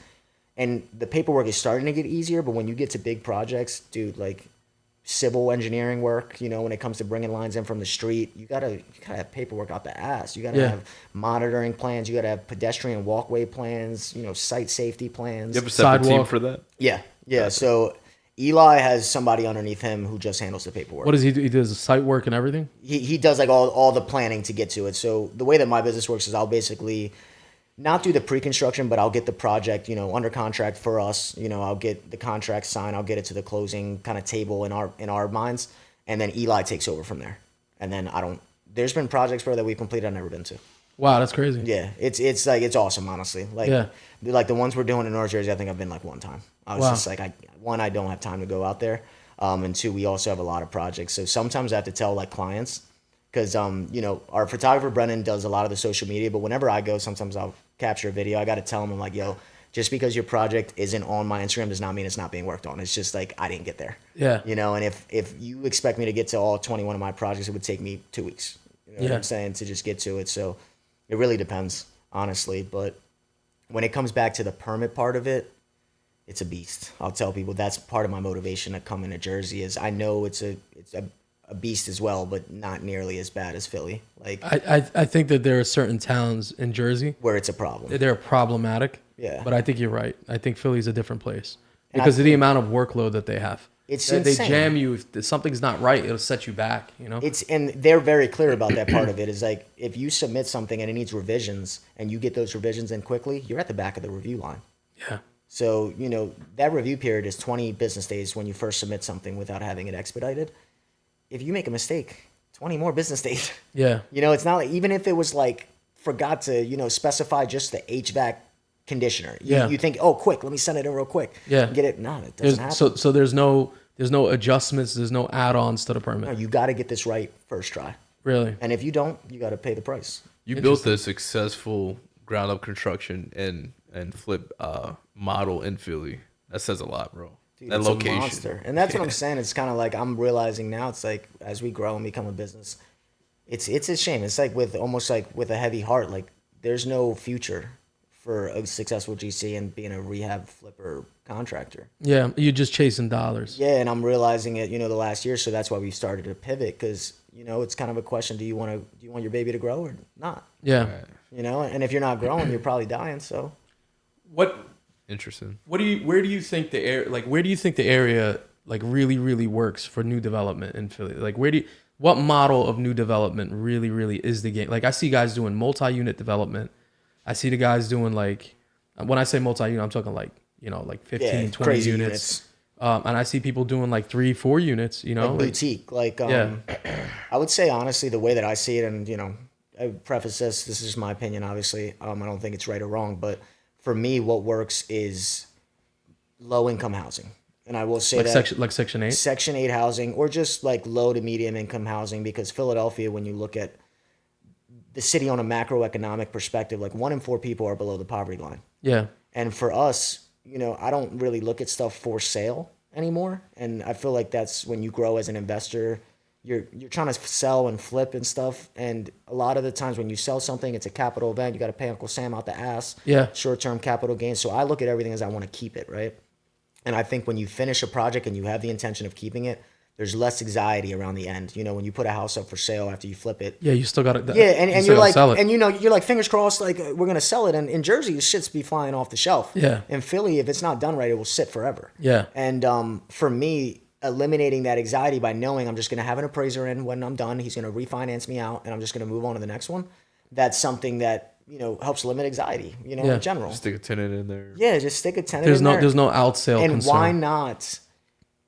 and the paperwork is starting to get easier. But when you get to big projects, dude, like civil engineering work, you know, when it comes to bringing lines in from the street, you gotta have paperwork out the ass. You gotta have monitoring plans. You gotta have pedestrian walkway plans. You know, site safety plans. You have a separate team Sidewalk. for that? Yeah. So Eli has somebody underneath him who just handles the paperwork. What does he do? He does the site work and everything? He does like all the planning to get to it. So the way that my business works is I'll basically not do the pre-construction, but I'll get the project, you know, under contract for us. You know, I'll get the contract signed. I'll get it to the closing kind of table in our minds, and then Eli takes over from there. And then there's been projects, bro, that we've completed I've never been to. Wow, that's crazy. Yeah, it's like, it's awesome, honestly. Like, Yeah. like the ones we're doing in North Jersey, I think I've been like one time. I was just like, I don't have time to go out there. And two, we also have a lot of projects. So sometimes I have to tell like clients, because, you know, our photographer, Brennan, does a lot of the social media, but whenever I go, sometimes I'll capture a video. I got to tell him, I'm like, yo, just because your project isn't on my Instagram does not mean it's not being worked on. It's just like I didn't get there. Yeah. You know, and if you expect me to get to all 21 of my projects, it would take me 2 weeks. You know what I'm saying? To just get to it. So it really depends, honestly. But when it comes back to the permit part of it, it's a beast. I'll tell people that's part of my motivation to come into Jersey is I know it's a beast as well, but not nearly as bad as Philly. Like I think that there are certain towns in Jersey where it's a problem. they're problematic. Yeah. But I think you're right. I think Philly's a different place because of the amount of workload that they have. It's they insane. jam you. If something's not right, it'll set you back. You know. And they're very clear about that part of it. Is like if you submit something and it needs revisions and you get those revisions in quickly, you're at the back of the review line. Yeah. So you know that review period is 20 business days when you first submit something without having it expedited. If you make a mistake, 20 more business days. Yeah. You know, it's not like even if it was like forgot to specify just the HVAC conditioner. You think, oh, quick, let me send it in real quick. Yeah. Get it. No, it doesn't happen. So there's no adjustments. There's no add-ons to the permit. No, you got to get this right first try. Really. And if you don't, you got to pay the price. You built a successful ground up construction and flip model in Philly. That says a lot, bro. Dude, that it's location. a monster. And that's what I'm saying. It's kind of like I'm realizing now it's like as we grow and become a business, it's a shame. It's like with almost like with a heavy heart, like there's no future for a successful GC and being a rehab flipper contractor. Yeah, you're just chasing dollars. Yeah, and I'm realizing it, the last year, so that's why we started to pivot because, it's kind of a question, do you want your baby to grow or not? Yeah. And if you're not growing, you're probably dying, so. Interesting. Where do you think the area like really, really works for new development in Philly? Like what model of new development really, really is the game? Like I see guys doing multi-unit development. I see the guys doing like, when I say multi-unit, I'm talking like, like 15, 20 units. And I see people doing like 3-4 units, Like boutique. I would say honestly, the way that I see it, and I preface this is just my opinion, obviously. I don't think it's right or wrong, but for me, what works is low income housing. And I will say like that Section 8? Section 8 housing, or just like low to medium income housing, because Philadelphia, when you look at the city on a macroeconomic perspective, like 1 in 4 people are below the poverty line. Yeah. And for us, I don't really look at stuff for sale anymore. And I feel like that's when you grow as an investor, you're trying to sell and flip and stuff. And a lot of the times when you sell something, it's a capital event. You got to pay Uncle Sam out the ass. Yeah. Short-term capital gains. So I look at everything as I want to keep it, right? And I think when you finish a project and you have the intention of keeping it, there's less anxiety around the end. When you put a house up for sale after you flip it. Yeah, you still got to. Yeah, and you're like, and you're like, fingers crossed, like we're gonna sell it. And in Jersey, the shit's be flying off the shelf. Yeah. In Philly, if it's not done right, it will sit forever. Yeah. And for me, eliminating that anxiety by knowing I'm just gonna have an appraiser in when I'm done. He's gonna refinance me out, and I'm just gonna move on to the next one. That's something that helps limit anxiety. In general. Stick a tenant in there. Yeah, just stick a tenant in there. There's no out sale. And concern. why not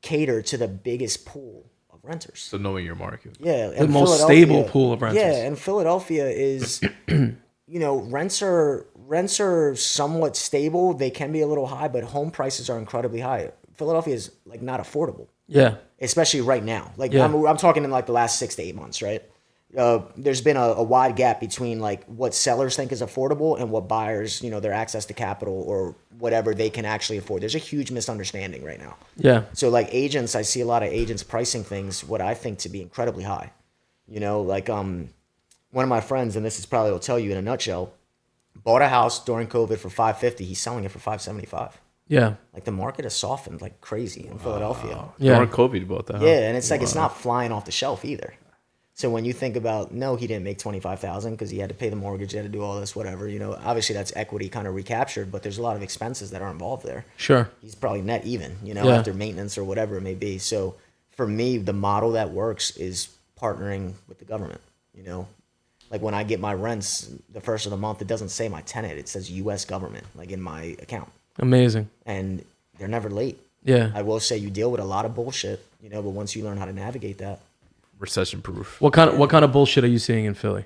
cater to the biggest pool of renters? So knowing your market. Yeah, the most stable pool of renters. Yeah, and Philadelphia is, rents are somewhat stable. They can be a little high, but home prices are incredibly high. Philadelphia is like not affordable. Yeah, especially right now. Like I'm talking in like the last 6 to 8 months, right? There's been a wide gap between like what sellers think is affordable and what buyers, their access to capital or whatever they can actually afford. There's a huge misunderstanding right now. Yeah. So like agents, I see a lot of agents pricing things what I think to be incredibly high. Like one of my friends, and this is probably will tell you in a nutshell, bought a house during COVID for $550. He's selling it for $575. Yeah. Like the market has softened like crazy in Philadelphia. Yeah. During COVID bought that. Yeah, and it's like it's not flying off the shelf either. So when you think about, no, he didn't make $25,000 because he had to pay the mortgage, he had to do all this, whatever. Obviously that's equity kind of recaptured, but there's a lot of expenses that are involved there. Sure. He's probably net even, after maintenance or whatever it may be. So for me, the model that works is partnering with the government. Like when I get my rents the first of the month, it doesn't say my tenant, it says U.S. government, like in my account. Amazing. And they're never late. Yeah. I will say you deal with a lot of bullshit, but once you learn how to navigate that. Recession proof. What kind of bullshit are you seeing in Philly?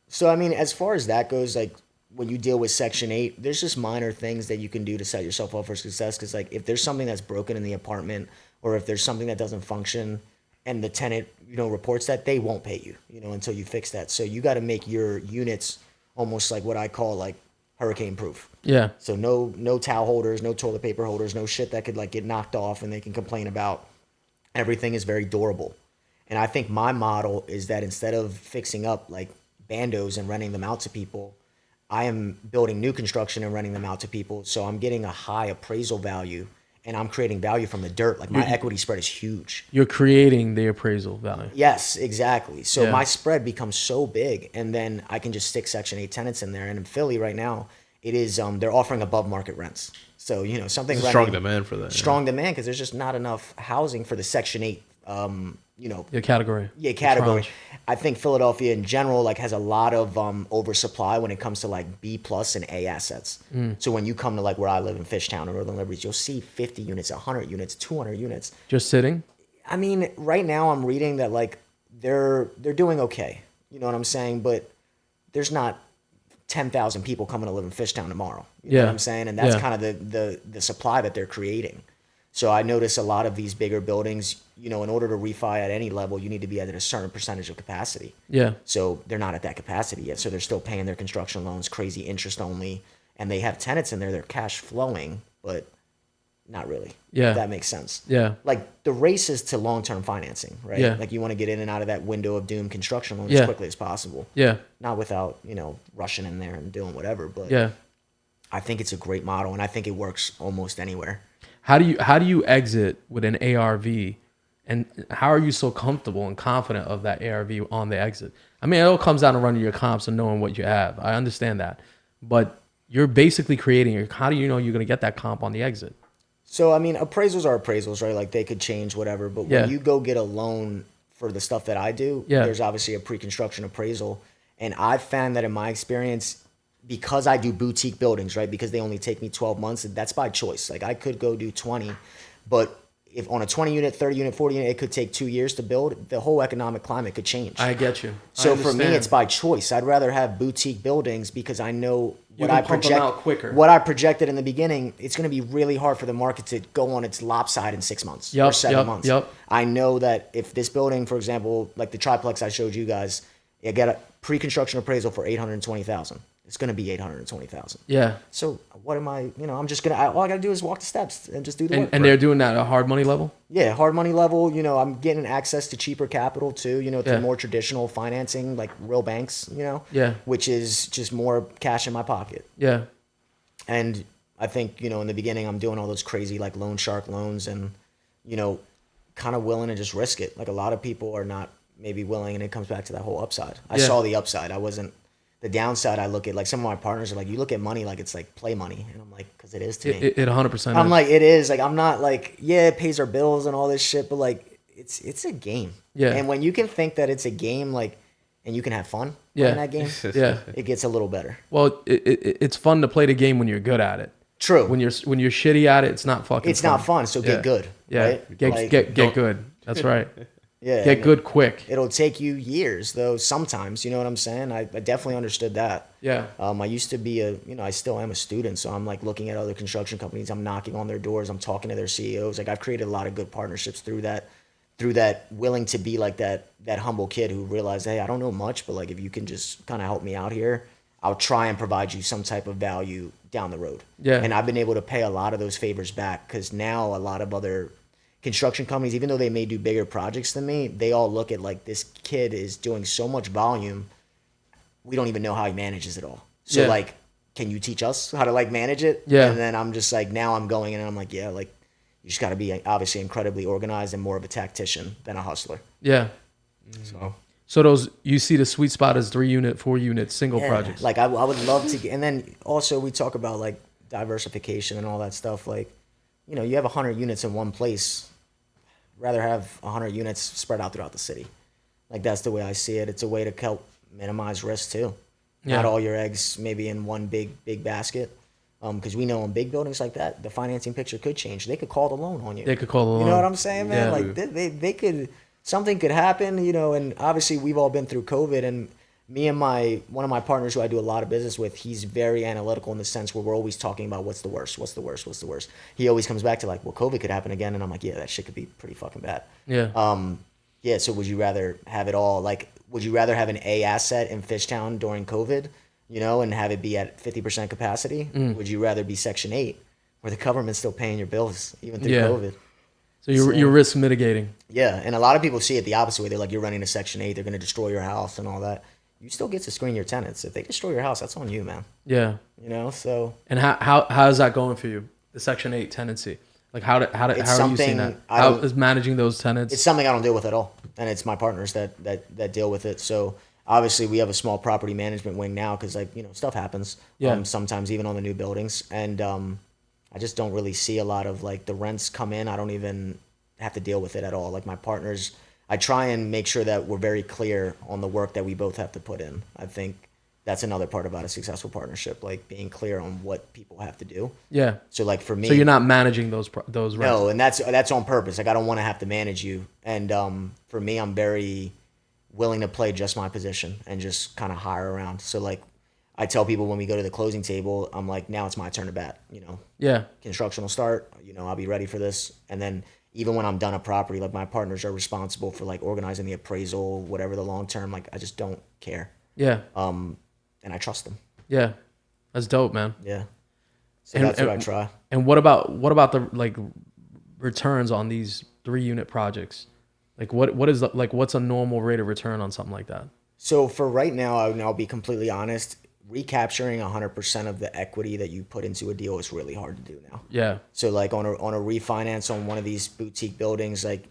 So I mean, as far as that goes, like when you deal with Section 8, there's just minor things that you can do to set yourself up for success. Because like if there's something that's broken in the apartment, or if there's something that doesn't function, and the tenant reports that, they won't pay you until you fix that. So you got to make your units almost like what I call like hurricane proof. Yeah. So no towel holders, no toilet paper holders, no shit that could like get knocked off and they can complain about. Everything is very durable. And I think my model is that instead of fixing up like bandos and renting them out to people, I am building new construction and renting them out to people. So I'm getting a high appraisal value and I'm creating value from the dirt. Like my equity spread is huge. You're creating the appraisal value. Yes, exactly. So Yeah. my spread becomes so big, and then I can just stick Section 8 tenants in there. And in Philly right now, it is they're offering above market rents. So something There's a renting, strong demand for that. strong demand because there's just not enough housing for the Section 8. Your category. Yeah, category. Tranche. I think Philadelphia in general like has a lot of oversupply when it comes to like B plus and A assets. So when you come to like where I live in Fishtown or Northern Liberties, you'll see 50 units, 100 units, 200 units. Just sitting. I mean, right now I'm reading that like they're doing okay. You know what I'm saying? But there's not 10,000 people coming to live in Fishtown tomorrow. You know what I'm saying? And that's Yeah. kind of the supply that they're creating. So I notice a lot of these bigger buildings, in order to refi at any level, you need to be at a certain percentage of capacity. Yeah. So they're not at that capacity yet. So they're still paying their construction loans, crazy interest only, and they have tenants in there. They're cash flowing, but not really. Yeah. If that makes sense. Yeah. Like the race is to long-term financing, right? Yeah. Like you want to get in and out of that window of doom construction loans Yeah. as quickly as possible. Yeah. Not without, rushing in there and doing whatever. But Yeah. I think it's a great model, and I think it works almost anywhere. How do you exit with an ARV, and how are you so comfortable and confident of that ARV on the exit? I mean, it all comes down to running your comps and knowing what you have. I understand that, but you're basically creating. How do you know you're going to get that comp on the exit? So, I mean, appraisals are appraisals, right? Like they could change whatever. But Yeah. when you go get a loan for the stuff that I do, Yeah. there's obviously a pre-construction appraisal. And I've found that in my experience, because I do boutique buildings, right? Because they only take me 12 months, that's by choice. Like I could go do 20, but if on a 20 unit, 30 unit, 40 unit, it could take 2 years to build, the whole economic climate could change. I get you. So for me, it's by choice. I'd rather have boutique buildings because I know You what can I pump them project, out quicker. what I projected in the beginning. It's going to be really hard for the market to go on its lopside in 6 months or 7 months. Yep. I know that if this building, for example, like the triplex I showed you guys, I got a pre-construction appraisal for $820,000. It's going to be $820,000. Yeah. So what am I? I'm just gonna. All I got to do is walk the steps and just do the work. And they're doing that at a hard money level. Yeah, hard money level. I'm getting access to cheaper capital too. Through Yeah. more traditional financing, like real banks. Yeah. which is just more cash in my pocket. Yeah. And I think in the beginning, I'm doing all those crazy like loan shark loans, and kind of willing to just risk it. Like a lot of people are not maybe willing, and it comes back to that whole upside. I Yeah. saw the upside. I wasn't. The downside, I look at like some of my partners are like, you look at money like it's like play money, and I'm like, because it is to me. It 100%. I'm is. like, it is. Like, I'm not like, yeah, it pays our bills and all this shit, but like, it's a game. Yeah. And when you can think that it's a game, like, and you can have fun Yeah. playing that game, Yeah. it gets a little better. Well, it's fun to play the game when you're good at it. True. When you're shitty at it, it's not fucking. It's not fun, so Yeah. get good. Yeah. Right? Get Like, get good. That's right. yeah, Get good quick. It'll take you years, though. Sometimes, you know what I'm saying. I definitely understood that. Yeah. I used to be I still am a student, so I'm like looking at other construction companies. I'm knocking on their doors. I'm talking to their CEOs. Like I've created a lot of good partnerships through that, willing to be like that humble kid who realized, hey, I don't know much, but like if you can just kind of help me out here, I'll try and provide you some type of value down the road. Yeah. And I've been able to pay a lot of those favors back because now a lot of other construction companies, even though they may do bigger projects than me, they all look at like this kid is doing so much volume, we don't even know how he manages it all. So Yeah. like, can you teach us how to like manage it? Yeah. And then I'm just like, now I'm going in and I'm like, yeah, like you just got to be obviously incredibly organized and more of a tactician than a hustler. Yeah. So those, you see the sweet spot as 3 unit, 4 unit single Yeah, projects. like I would love to get, and then also we talk about like diversification and all that stuff. Like, you have 100 units in one place. Rather have 100 units spread out throughout the city. Like that's the way I see it. It's a way to help minimize risk too. Yeah. Not all your eggs maybe in one big basket. Because we know in big buildings like that, the financing picture could change. They could call the loan on you. They could call the You loan. know what I'm saying, man? Yeah. Like they could, something could happen, and obviously we've all been through COVID, and me and one of my partners who I do a lot of business with, he's very analytical in the sense where we're always talking about what's the worst. He always comes back to like, well, COVID could happen again, and I'm like, yeah, that shit could be pretty fucking bad. Yeah. Yeah, so would you rather have it all, like, would you rather have an A asset in Fishtown during COVID you know, and have it be at 50% capacity? Would you rather be Section 8, where the government's still paying your bills, even through COVID? So you're risk mitigating. Yeah, and a lot of people see it the opposite way. They're like, you're running a Section 8, they're going to destroy your house and all that. You still get to screen your tenants. If they destroy your house, that's on you, man. Yeah. You know, so. And how is that going for you, the Section 8 tenancy? Like, how are you seeing that? How is managing those tenants? It's something I don't deal with at all. And it's my partners that deal with it. So, obviously, we have a small property management wing now because, like, you know, stuff happens. Yeah. Sometimes even on the new buildings. And I just don't really see a lot of, like, the rents come in. I don't even have to deal with it at all. Like, my partners, I try and make sure that we're very clear on the work that we both have to put in. I think that's another part about a successful partnership, like being clear on what people have to do. Yeah. So like for me, so you're not managing those rents. No, and that's on purpose. Like I don't want to have to manage you. And for me, I'm very willing to play just my position and just kind of hire around. So like I tell people when we go to the closing table, I'm like, now it's my turn to bat. You know. Yeah. Construction will start. You know, I'll be ready for this. And then even when I'm done a property, like my partners are responsible for like organizing the appraisal, whatever the long term. Like I just don't care. Yeah. And I trust them. Yeah, that's dope, man. Yeah. So that's what I try. And what about the like returns on these 3-unit projects? Like what is like what's a normal rate of return on something like that? So for right now, I'll be completely honest. Recapturing 100% of the equity that you put into a deal is really hard to do now. Yeah. So like on a refinance on one of these boutique buildings, like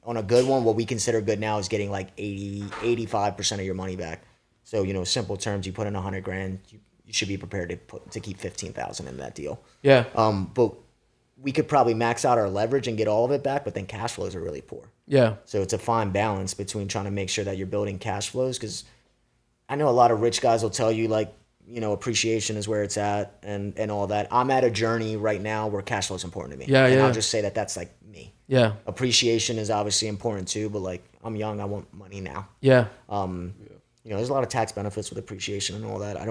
on a good one, what we consider good now is getting like 85% of your money back. So, you know, simple terms, you put in $100,000, you should be prepared to keep 15,000 in that deal. Yeah. But we could probably max out our leverage and get all of it back, but then cash flows are really poor. Yeah. So it's a fine balance between trying to make sure that you're building cash flows, because I know a lot of rich guys will tell you like, you know, appreciation is where it's at and all that. I'm at a journey right now where cash flow is important to me. Yeah, and I'll just say that that's like me. Yeah. Appreciation is obviously important too, but like I'm young, I want money now. Yeah. You know, there's a lot of tax benefits with appreciation and all that. I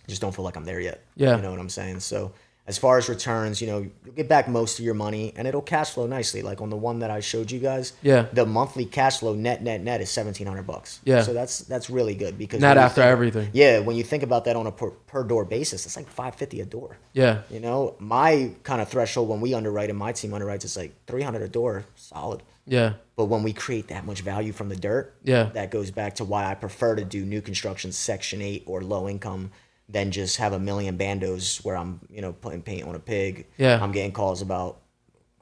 just don't feel like I'm there yet. Yeah. You know what I'm saying? So as far as returns, you know, you'll get back most of your money and it'll cash flow nicely. Like on the one that I showed you guys, the monthly cash flow net is $1,700. Yeah. So that's really good because not after everything. Yeah. When you think about that on a per door basis, it's like $550 a door. Yeah. You know, my kind of threshold when we underwrite and my team underwrites, it's like $300 a door, solid. Yeah. But when we create that much value from the dirt, that goes back to why I prefer to do new construction Section 8 or low income than just have a million bandos where I'm, you know, putting paint on a pig. Yeah. I'm getting calls about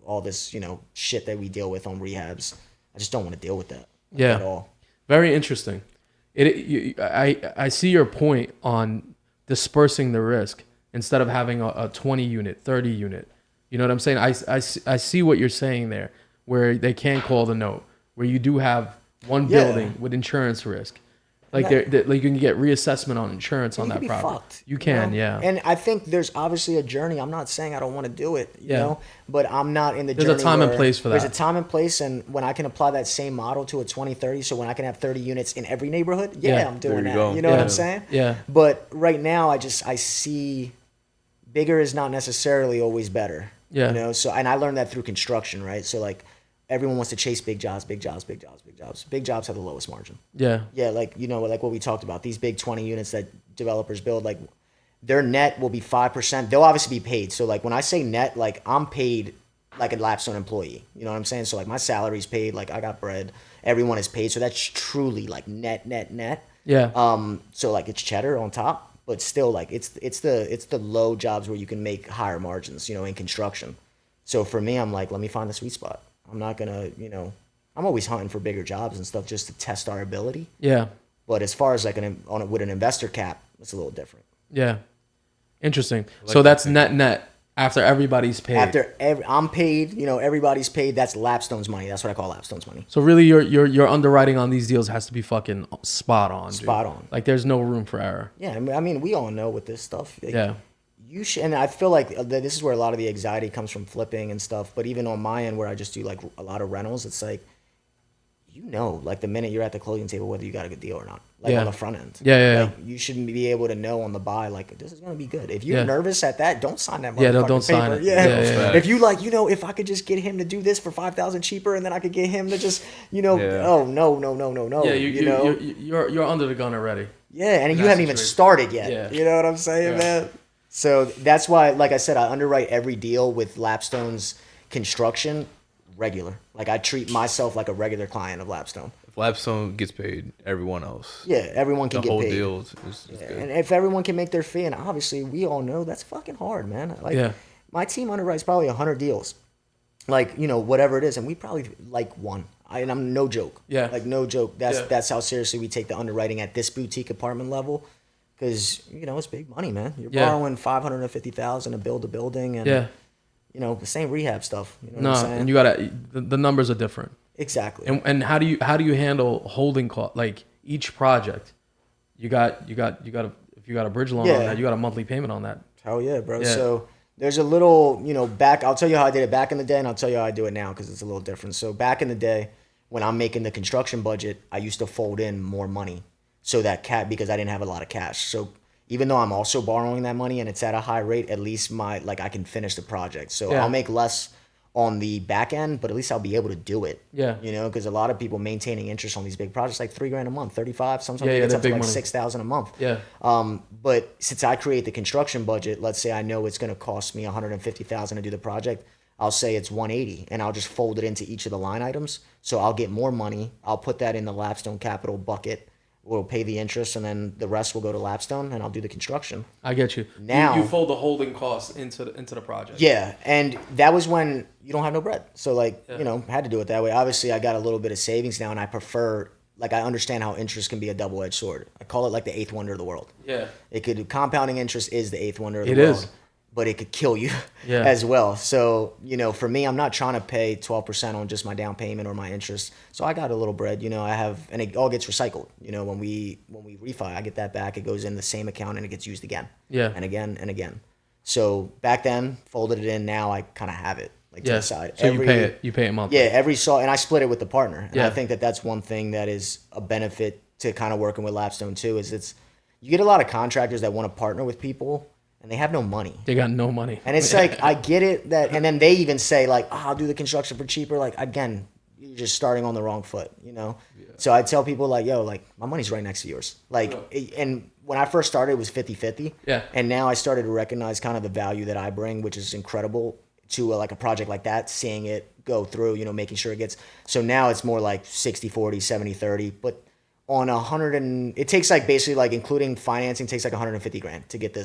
all this, you know, shit that we deal with on rehabs. I just don't want to deal with that at all. Very interesting. I see your point on dispersing the risk instead of having a 20 unit, 30 unit. You know what I'm saying? I see what you're saying there, where they can call the note, where you do have one building with insurance risk. Like like you can get reassessment on insurance on that property. You can, yeah. And I think there's obviously a journey. I'm not saying I don't want to do it, you know, but I'm not in the journey. There's a time and place for that. There's a time and place, and when I can apply that same model to a 2030, so when I can have 30 units in every neighborhood, I'm doing that. You know what I'm saying? Yeah. But right now, I see bigger is not necessarily always better. Yeah. You know, so and I learned that through construction, right? So like everyone wants to chase big jobs. Big jobs have the lowest margin. Yeah. Yeah, like, you know, like what we talked about, these big 20 units that developers build, like their net will be 5%. They'll obviously be paid. So like when I say net, like I'm paid like a Lapstone employee. You know what I'm saying? So like my salary's paid, like I got bread. Everyone is paid. So that's truly like net. Yeah. So like it's cheddar on top, but still like it's the low jobs where you can make higher margins, you know, in construction. So for me, I'm like, let me find the sweet spot. I'm not gonna, you know, I'm always hunting for bigger jobs and stuff just to test our ability. Yeah. But as far as like with an investor cap, it's a little different. Yeah. Interesting. Like so that's net after everybody's paid. I'm paid, you know, everybody's paid. That's Lapstone's money. That's what I call Lapstone's money. So really, your underwriting on these deals has to be fucking spot on. Spot on. Like there's no room for error. Yeah, I mean, we all know with this stuff. Like, you should, and I feel like this is where a lot of the anxiety comes from flipping and stuff. But even on my end, where I just do like a lot of rentals, it's like, you know, like the minute you're at the closing table, whether you got a good deal or not, like on the front end. Like, you shouldn't be able to know on the buy, like this is going to be good. If you're nervous at that, don't sign that motherfucking don't sign paper. it. Yeah. If you like, you know, if I could just get him to do this for $5,000 cheaper, and then I could get him to just, you know, oh no. Yeah, you're under the gun already. Yeah, and in you that haven't even situation. started yet. Yeah. You know what I'm saying, man? So that's why, like I said, I underwrite every deal with Lapstone's construction regular. Like I treat myself like a regular client of Lapstone. If Lapstone gets paid, everyone else. Yeah, everyone can The get whole paid. deal is Yeah, good. and if everyone can make their fee, and obviously we all know that's fucking hard, man. Like my team underwrites probably 100 deals, like whatever it is, and we probably like one. And I'm no joke. Yeah. Like no joke. That's how seriously we take the underwriting at this boutique apartment level, because it's big money, man. You're borrowing $550,000 to build a building, and the same rehab stuff. You know what I'm saying? And you gotta the numbers are different. Exactly. And how do you handle holding cost, like each project? You got if you got a bridge loan on that, you got a monthly payment on that. Hell yeah, bro. Yeah. So there's a little, I'll tell you how I did it back in the day, and I'll tell you how I do it now because it's a little different. So back in the day, when I'm making the construction budget, I used to fold in more money so that because I didn't have a lot of cash. So even though I'm also borrowing that money and it's at a high rate, at least I can finish the project. So I'll make less on the back end, but at least I'll be able to do it. Yeah. Because a lot of people maintaining interest on these big projects, like $3,000 a month, 35, sometimes it's up to like 6,000 a month. Yeah. But since I create the construction budget, let's say I know it's going to cost me $150,000 to do the project, I'll say it's 180, and I'll just fold it into each of the line items. So I'll get more money. I'll put that in the Lapstone Capital bucket. We'll pay the interest, and then the rest will go to Lapstone, and I'll do the construction. I get you. Now you fold the holding costs into the project. Yeah, and that was when you don't have no bread. So had to do it that way. Obviously, I got a little bit of savings now, and I prefer, I understand how interest can be a double-edged sword. I call it like the eighth wonder of the world. Yeah. Compounding interest is the eighth wonder of the world. It is. But it could kill you as well. So, for me, I'm not trying to pay 12% on just my down payment or my interest. So I got a little bread, I have, and it all gets recycled. When we refi, I get that back. It goes in the same account and it gets used again. Yeah. And again and again. So back then, folded it in. Now I kind of have it to the side. So you pay it monthly. Yeah, and I split it with the partner. And I think that's one thing that is a benefit to kind of working with Lapstone too, is you get a lot of contractors that want to partner with people, and they have no money. They got no money. And it's like, I get it and then they even say I'll do the construction for cheaper. Again, you're just starting on the wrong foot, Yeah. So I tell people my money's right next to yours. And when I first started, it was 50-50. Yeah. And now I started to recognize kind of the value that I bring, which is incredible to a project like that, seeing it go through, making sure it gets, so now it's more like 60-40, 70-30, but on 100 and it takes basically including financing takes $150,000 to get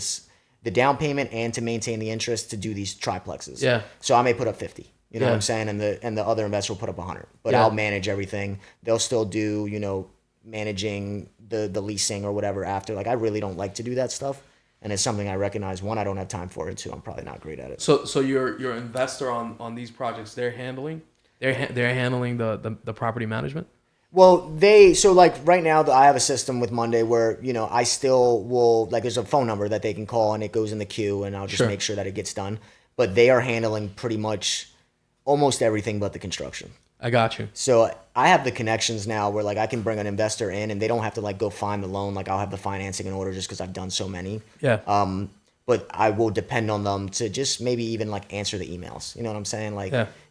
the down payment and to maintain the interest to do these triplexes. Yeah. So I may put up 50. You know what I'm saying? And the other investor will put up 100. But I'll manage everything. They'll still do, managing the leasing or whatever after. I really don't like to do that stuff. And it's something I recognize, one, I don't have time for it, and two, I'm probably not great at it. So your investor on these projects, they're handling the property management? Well, right now I have a system with Monday where, I still will, there's a phone number that they can call and it goes in the queue and I'll just make sure that it gets done. But they are handling pretty much almost everything but the construction. I got you. So I have the connections now where I can bring an investor in and they don't have to go find the loan. I'll have the financing in order just because I've done so many. Yeah. But I will depend on them to just maybe even answer the emails. You know what I'm saying?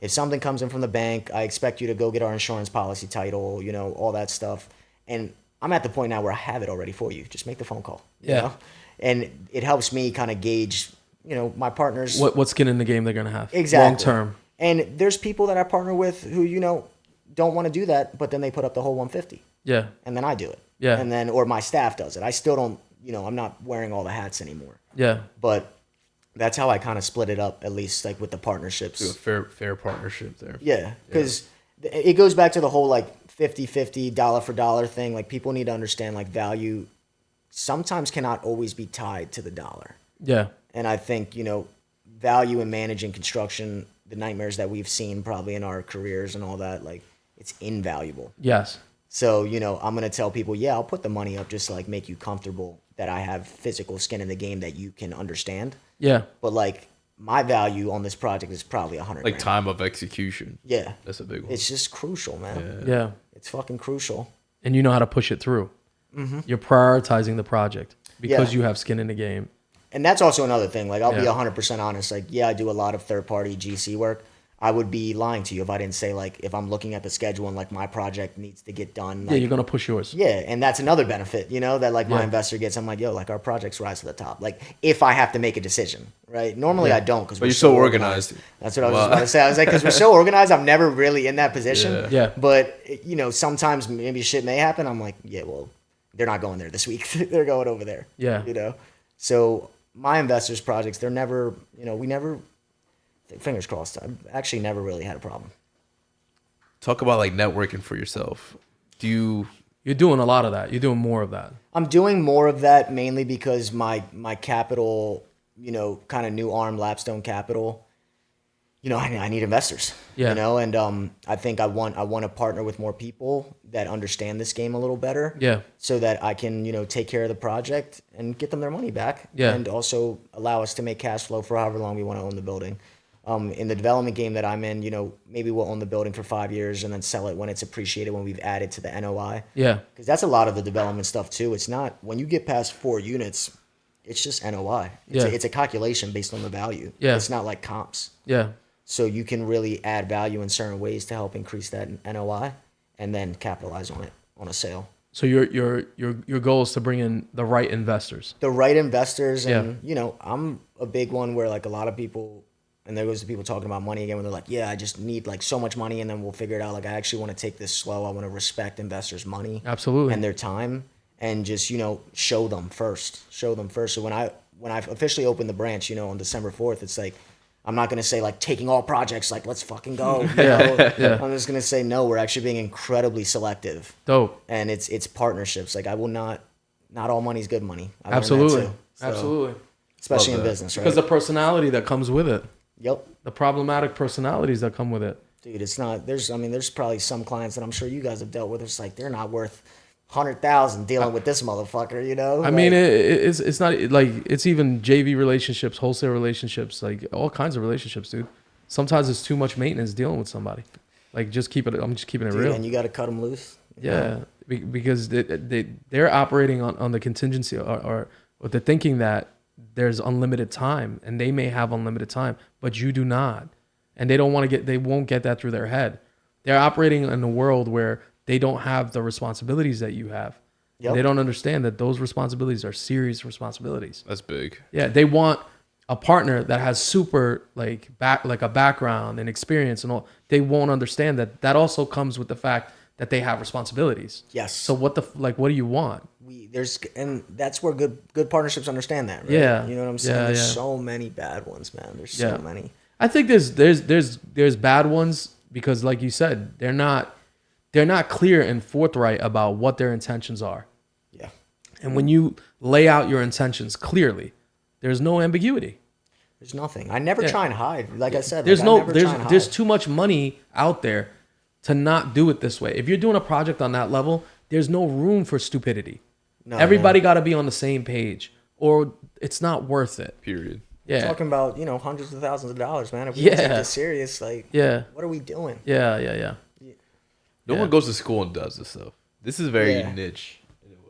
If something comes in from the bank, I expect you to go get our insurance policy title, all that stuff. And I'm at the point now where I have it already for you. Just make the phone call. You know? And it helps me kind of gauge, my partners. What skin in the game they're going to have. Exactly. Long term. And there's people that I partner with who, don't want to do that, but then they put up the whole 150. Yeah. And then I do it. Yeah. And then, or my staff does it. I still don't, I'm not wearing all the hats anymore. Yeah. But that's how I kind of split it up, at least with the partnerships. Do a fair partnership there. Yeah. Because it goes back to the whole 50-50 dollar for dollar thing. People need to understand value sometimes cannot always be tied to the dollar. Yeah. And I think, value in managing construction, the nightmares that we've seen probably in our careers and all that, it's invaluable. Yes. So, I'm going to tell people, I'll put the money up just to make you comfortable that I have physical skin in the game that you can understand. Yeah. But my value on this project is probably $100,000. Time of execution. Yeah. That's a big one. It's just crucial, man. Yeah. It's fucking crucial. And you know how to push it through. Mm-hmm. You're prioritizing the project because you have skin in the game. And that's also another thing. I'll be 100% honest. I do a lot of third-party GC work. I would be lying to you if I didn't say, like, if I'm looking at the schedule and like my project needs to get done. Like, Yeah, you're gonna push yours. yeah, and that's another benefit, that like my investor gets. I'm like, yo, like our projects rise to the top. Like if I have to make a decision, right? Normally I don't because But we're you're so organized. That's what I was just about to say. I was like, because we're so organized, I'm never really in that position. Yeah. But sometimes maybe shit may happen. I'm like, yeah, well, they're not going there this week. They're going over there. Yeah. So my investors' projects, they're never, we never. Fingers crossed. I've actually never really had a problem. Talk about like networking for yourself. You're doing a lot of that. You're doing more of that. I'm doing more of that mainly because my capital, kind of new arm Lapstone Capital, I need investors. Yeah. And I think I want to partner with more people that understand this game a little better. Yeah. So that I can, take care of the project and get them their money back. Yeah. And also allow us to make cash flow for however long we want to own the building. In the development game that I'm in, maybe we'll own the building for 5 years and then sell it when it's appreciated, when we've added to the NOI. Yeah. Because that's a lot of the development stuff too. It's not, when you get past 4 units, it's just NOI. It's a calculation based on the value. Yeah. It's not like comps. Yeah. So you can really add value in certain ways to help increase that NOI and then capitalize on it on a sale. So your goal is to bring in the right investors. The right investors. And, I'm a big one where like a lot of people, and there goes the people talking about money again, when they're like, yeah, I just need like so much money and then we'll figure it out. Like I actually want to take this slow. I want to respect investors' money. Absolutely. And their time and just, show them first. So when I officially opened the branch, on December 4th, it's like, I'm not going to say like taking all projects, like let's fucking go. Yeah. I'm just going to say, no, we're actually being incredibly selective. Dope. And it's partnerships. Like I will not all money's good money. I learned that Absolutely. too. So, Absolutely. especially in business, right? Because the personality that comes with it. Yep. The problematic personalities that come with it. Dude, it's not. There's probably some clients that I'm sure you guys have dealt with. It's like they're not worth 100,000 dealing with this motherfucker. I mean, it's not like it's even JV relationships, wholesale relationships, like all kinds of relationships, dude. Sometimes it's too much maintenance dealing with somebody. Like, I'm just keeping it real. And you got to cut them loose. Yeah, because they're operating on the contingency or the thinking that there's unlimited time, and they may have unlimited time, but you do not, and they won't get that through their head. They're operating in a world where they don't have the responsibilities that you have. Yep. They don't understand that those responsibilities are serious responsibilities. That's big. Yeah, they want a partner that has super like a background and experience and all. They won't understand that also comes with the fact that they have responsibilities. Yes. So what do you want? And that's where good partnerships understand that, right? Yeah. You know what I'm saying? Yeah, There's so many bad ones, man. There's so many. I think there's bad ones because, like you said, they're not clear and forthright about what their intentions are. Yeah. And when you lay out your intentions clearly, there's no ambiguity. There's nothing. I never try and hide. Like I said, there's too much money out there to not do it this way. If you're doing a project on that level, there's no room for stupidity. No, everybody got to be on the same page, or it's not worth it. Period. Yeah. Talking about hundreds of thousands of dollars, man. If we take this serious, like, what are we doing? Yeah. No one goes to school and does this stuff. This is very niche.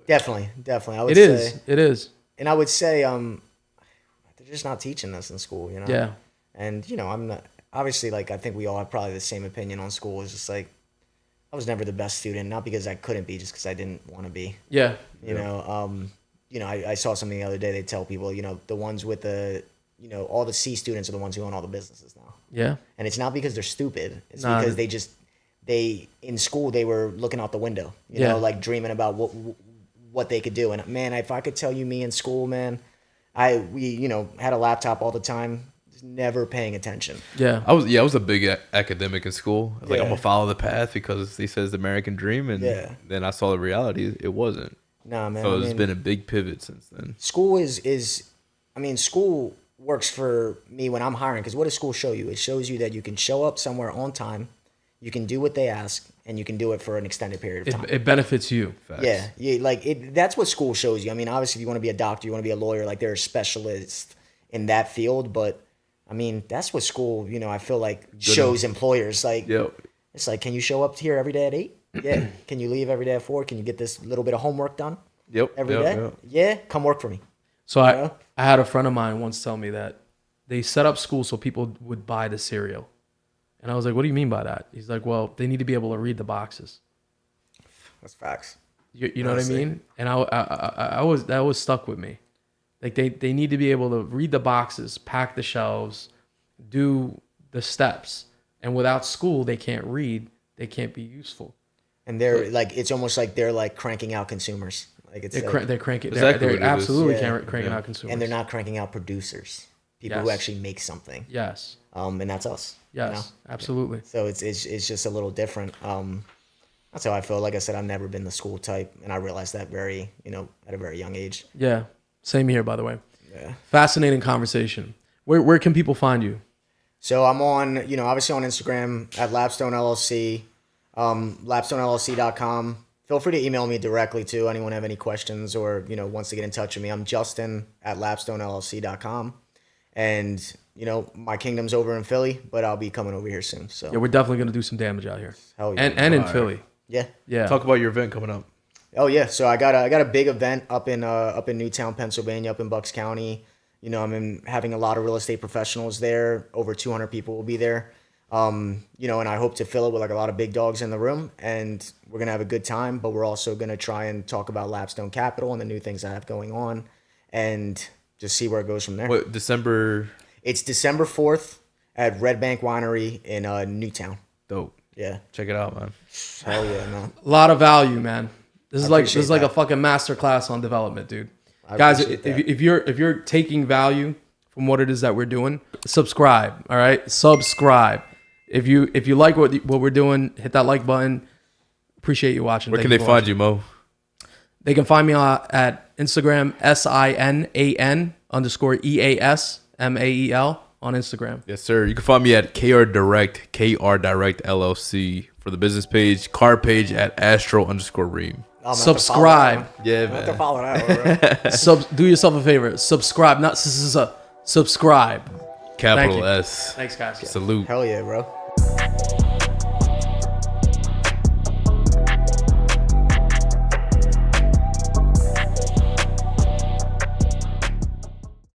Definitely. I would say it is. And I would say, they're just not teaching this in school, Yeah. And I'm not obviously, like, I think we all have probably the same opinion on school. It's just like I was never the best student, not because I couldn't be, just because I didn't want to be. Yeah. I saw something the other day. They tell people, the ones with the, all the C students are the ones who own all the businesses now. Yeah. And it's not because they're stupid. It's because they in school they were looking out the window, like dreaming about what they could do. And man, if I could tell you, me in school, man, we had a laptop all the time. Never paying attention. Yeah. I was a big academic in school. I was like, I'm gonna follow the path because he says the American dream, and then I saw the reality. It wasn't. Nah, man. So it's been a big pivot since then. School school works for me when I'm hiring, because what does school show you? It shows you that you can show up somewhere on time, you can do what they ask, and you can do it for an extended period of time. It benefits you. Facts. Yeah, that's what school shows you. I mean, obviously, if you want to be a doctor, you want to be a lawyer, like they're a specialist in that field, but I mean, that's what school, I feel like shows employers. Like, It's like, can you show up here every day at 8? Yeah. Can you leave every day at 4? Can you get this little bit of homework done? Every day? Yep. Yeah. Come work for me. So I had a friend of mine once tell me that they set up school so people would buy the cereal. And I was like, what do you mean by that? He's like, well, they need to be able to read the boxes. That's facts. You know what I mean? And that was stuck with me. Like they need to be able to read the boxes, pack the shelves, do the steps. And without school, they can't read. They can't be useful. And they're like, it's almost like they're like cranking out consumers. Like it's they're cranking. Exactly They're what it absolutely is. cranking out consumers. and they're not cranking out producers, people who actually make something. Yes. And that's us. Yes. You know? Absolutely. So it's just a little different. That's how I feel. Like I said, I've never been the school type, and I realized that at a very young age. Yeah. Same here, by the way. Yeah. Fascinating conversation. Where can people find you? So I'm on, obviously on Instagram at Lapstone LLC, lapstonellc.com. Feel free to email me directly too. Anyone have any questions or, wants to get in touch with me. I'm Justin at lapstonellc.com. And, my kingdom's over in Philly, but I'll be coming over here soon. So Yeah, we're definitely going to do some damage out here. Hell yeah. And in Philly. Yeah. Yeah. Talk about your event coming up. Oh yeah. So I got a big event up in Newtown, Pennsylvania, up in Bucks County. I'm having a lot of real estate professionals there. Over 200 people will be there. And I hope to fill it with like a lot of big dogs in the room, and we're going to have a good time, but we're also going to try and talk about Lapstone Capital and the new things I have going on and just see where it goes from there. What, December? It's December 4th at Red Bank Winery in Newtown. Dope. Yeah. Check it out, man. Hell yeah, man. A lot of value, man. This is like that. a fucking masterclass on development, dude. I Guys, appreciate that. if you're taking value from what it is that we're doing, subscribe. All right, subscribe. If you like what we're doing, hit that like button. Appreciate you watching. Where can they find you, Mo? They can find me at Instagram SINAN_EASMAEL on Instagram. Yes, sir. You can find me at KR Direct LLC for the business page, car page at Astro_Reem. Subscribe. Yeah, I'm gonna have to man. follow that one, bro. Do yourself a favor. Subscribe, not subscribe. Capital Thank you. S. Thanks, guys. Salute. Hell yeah, bro.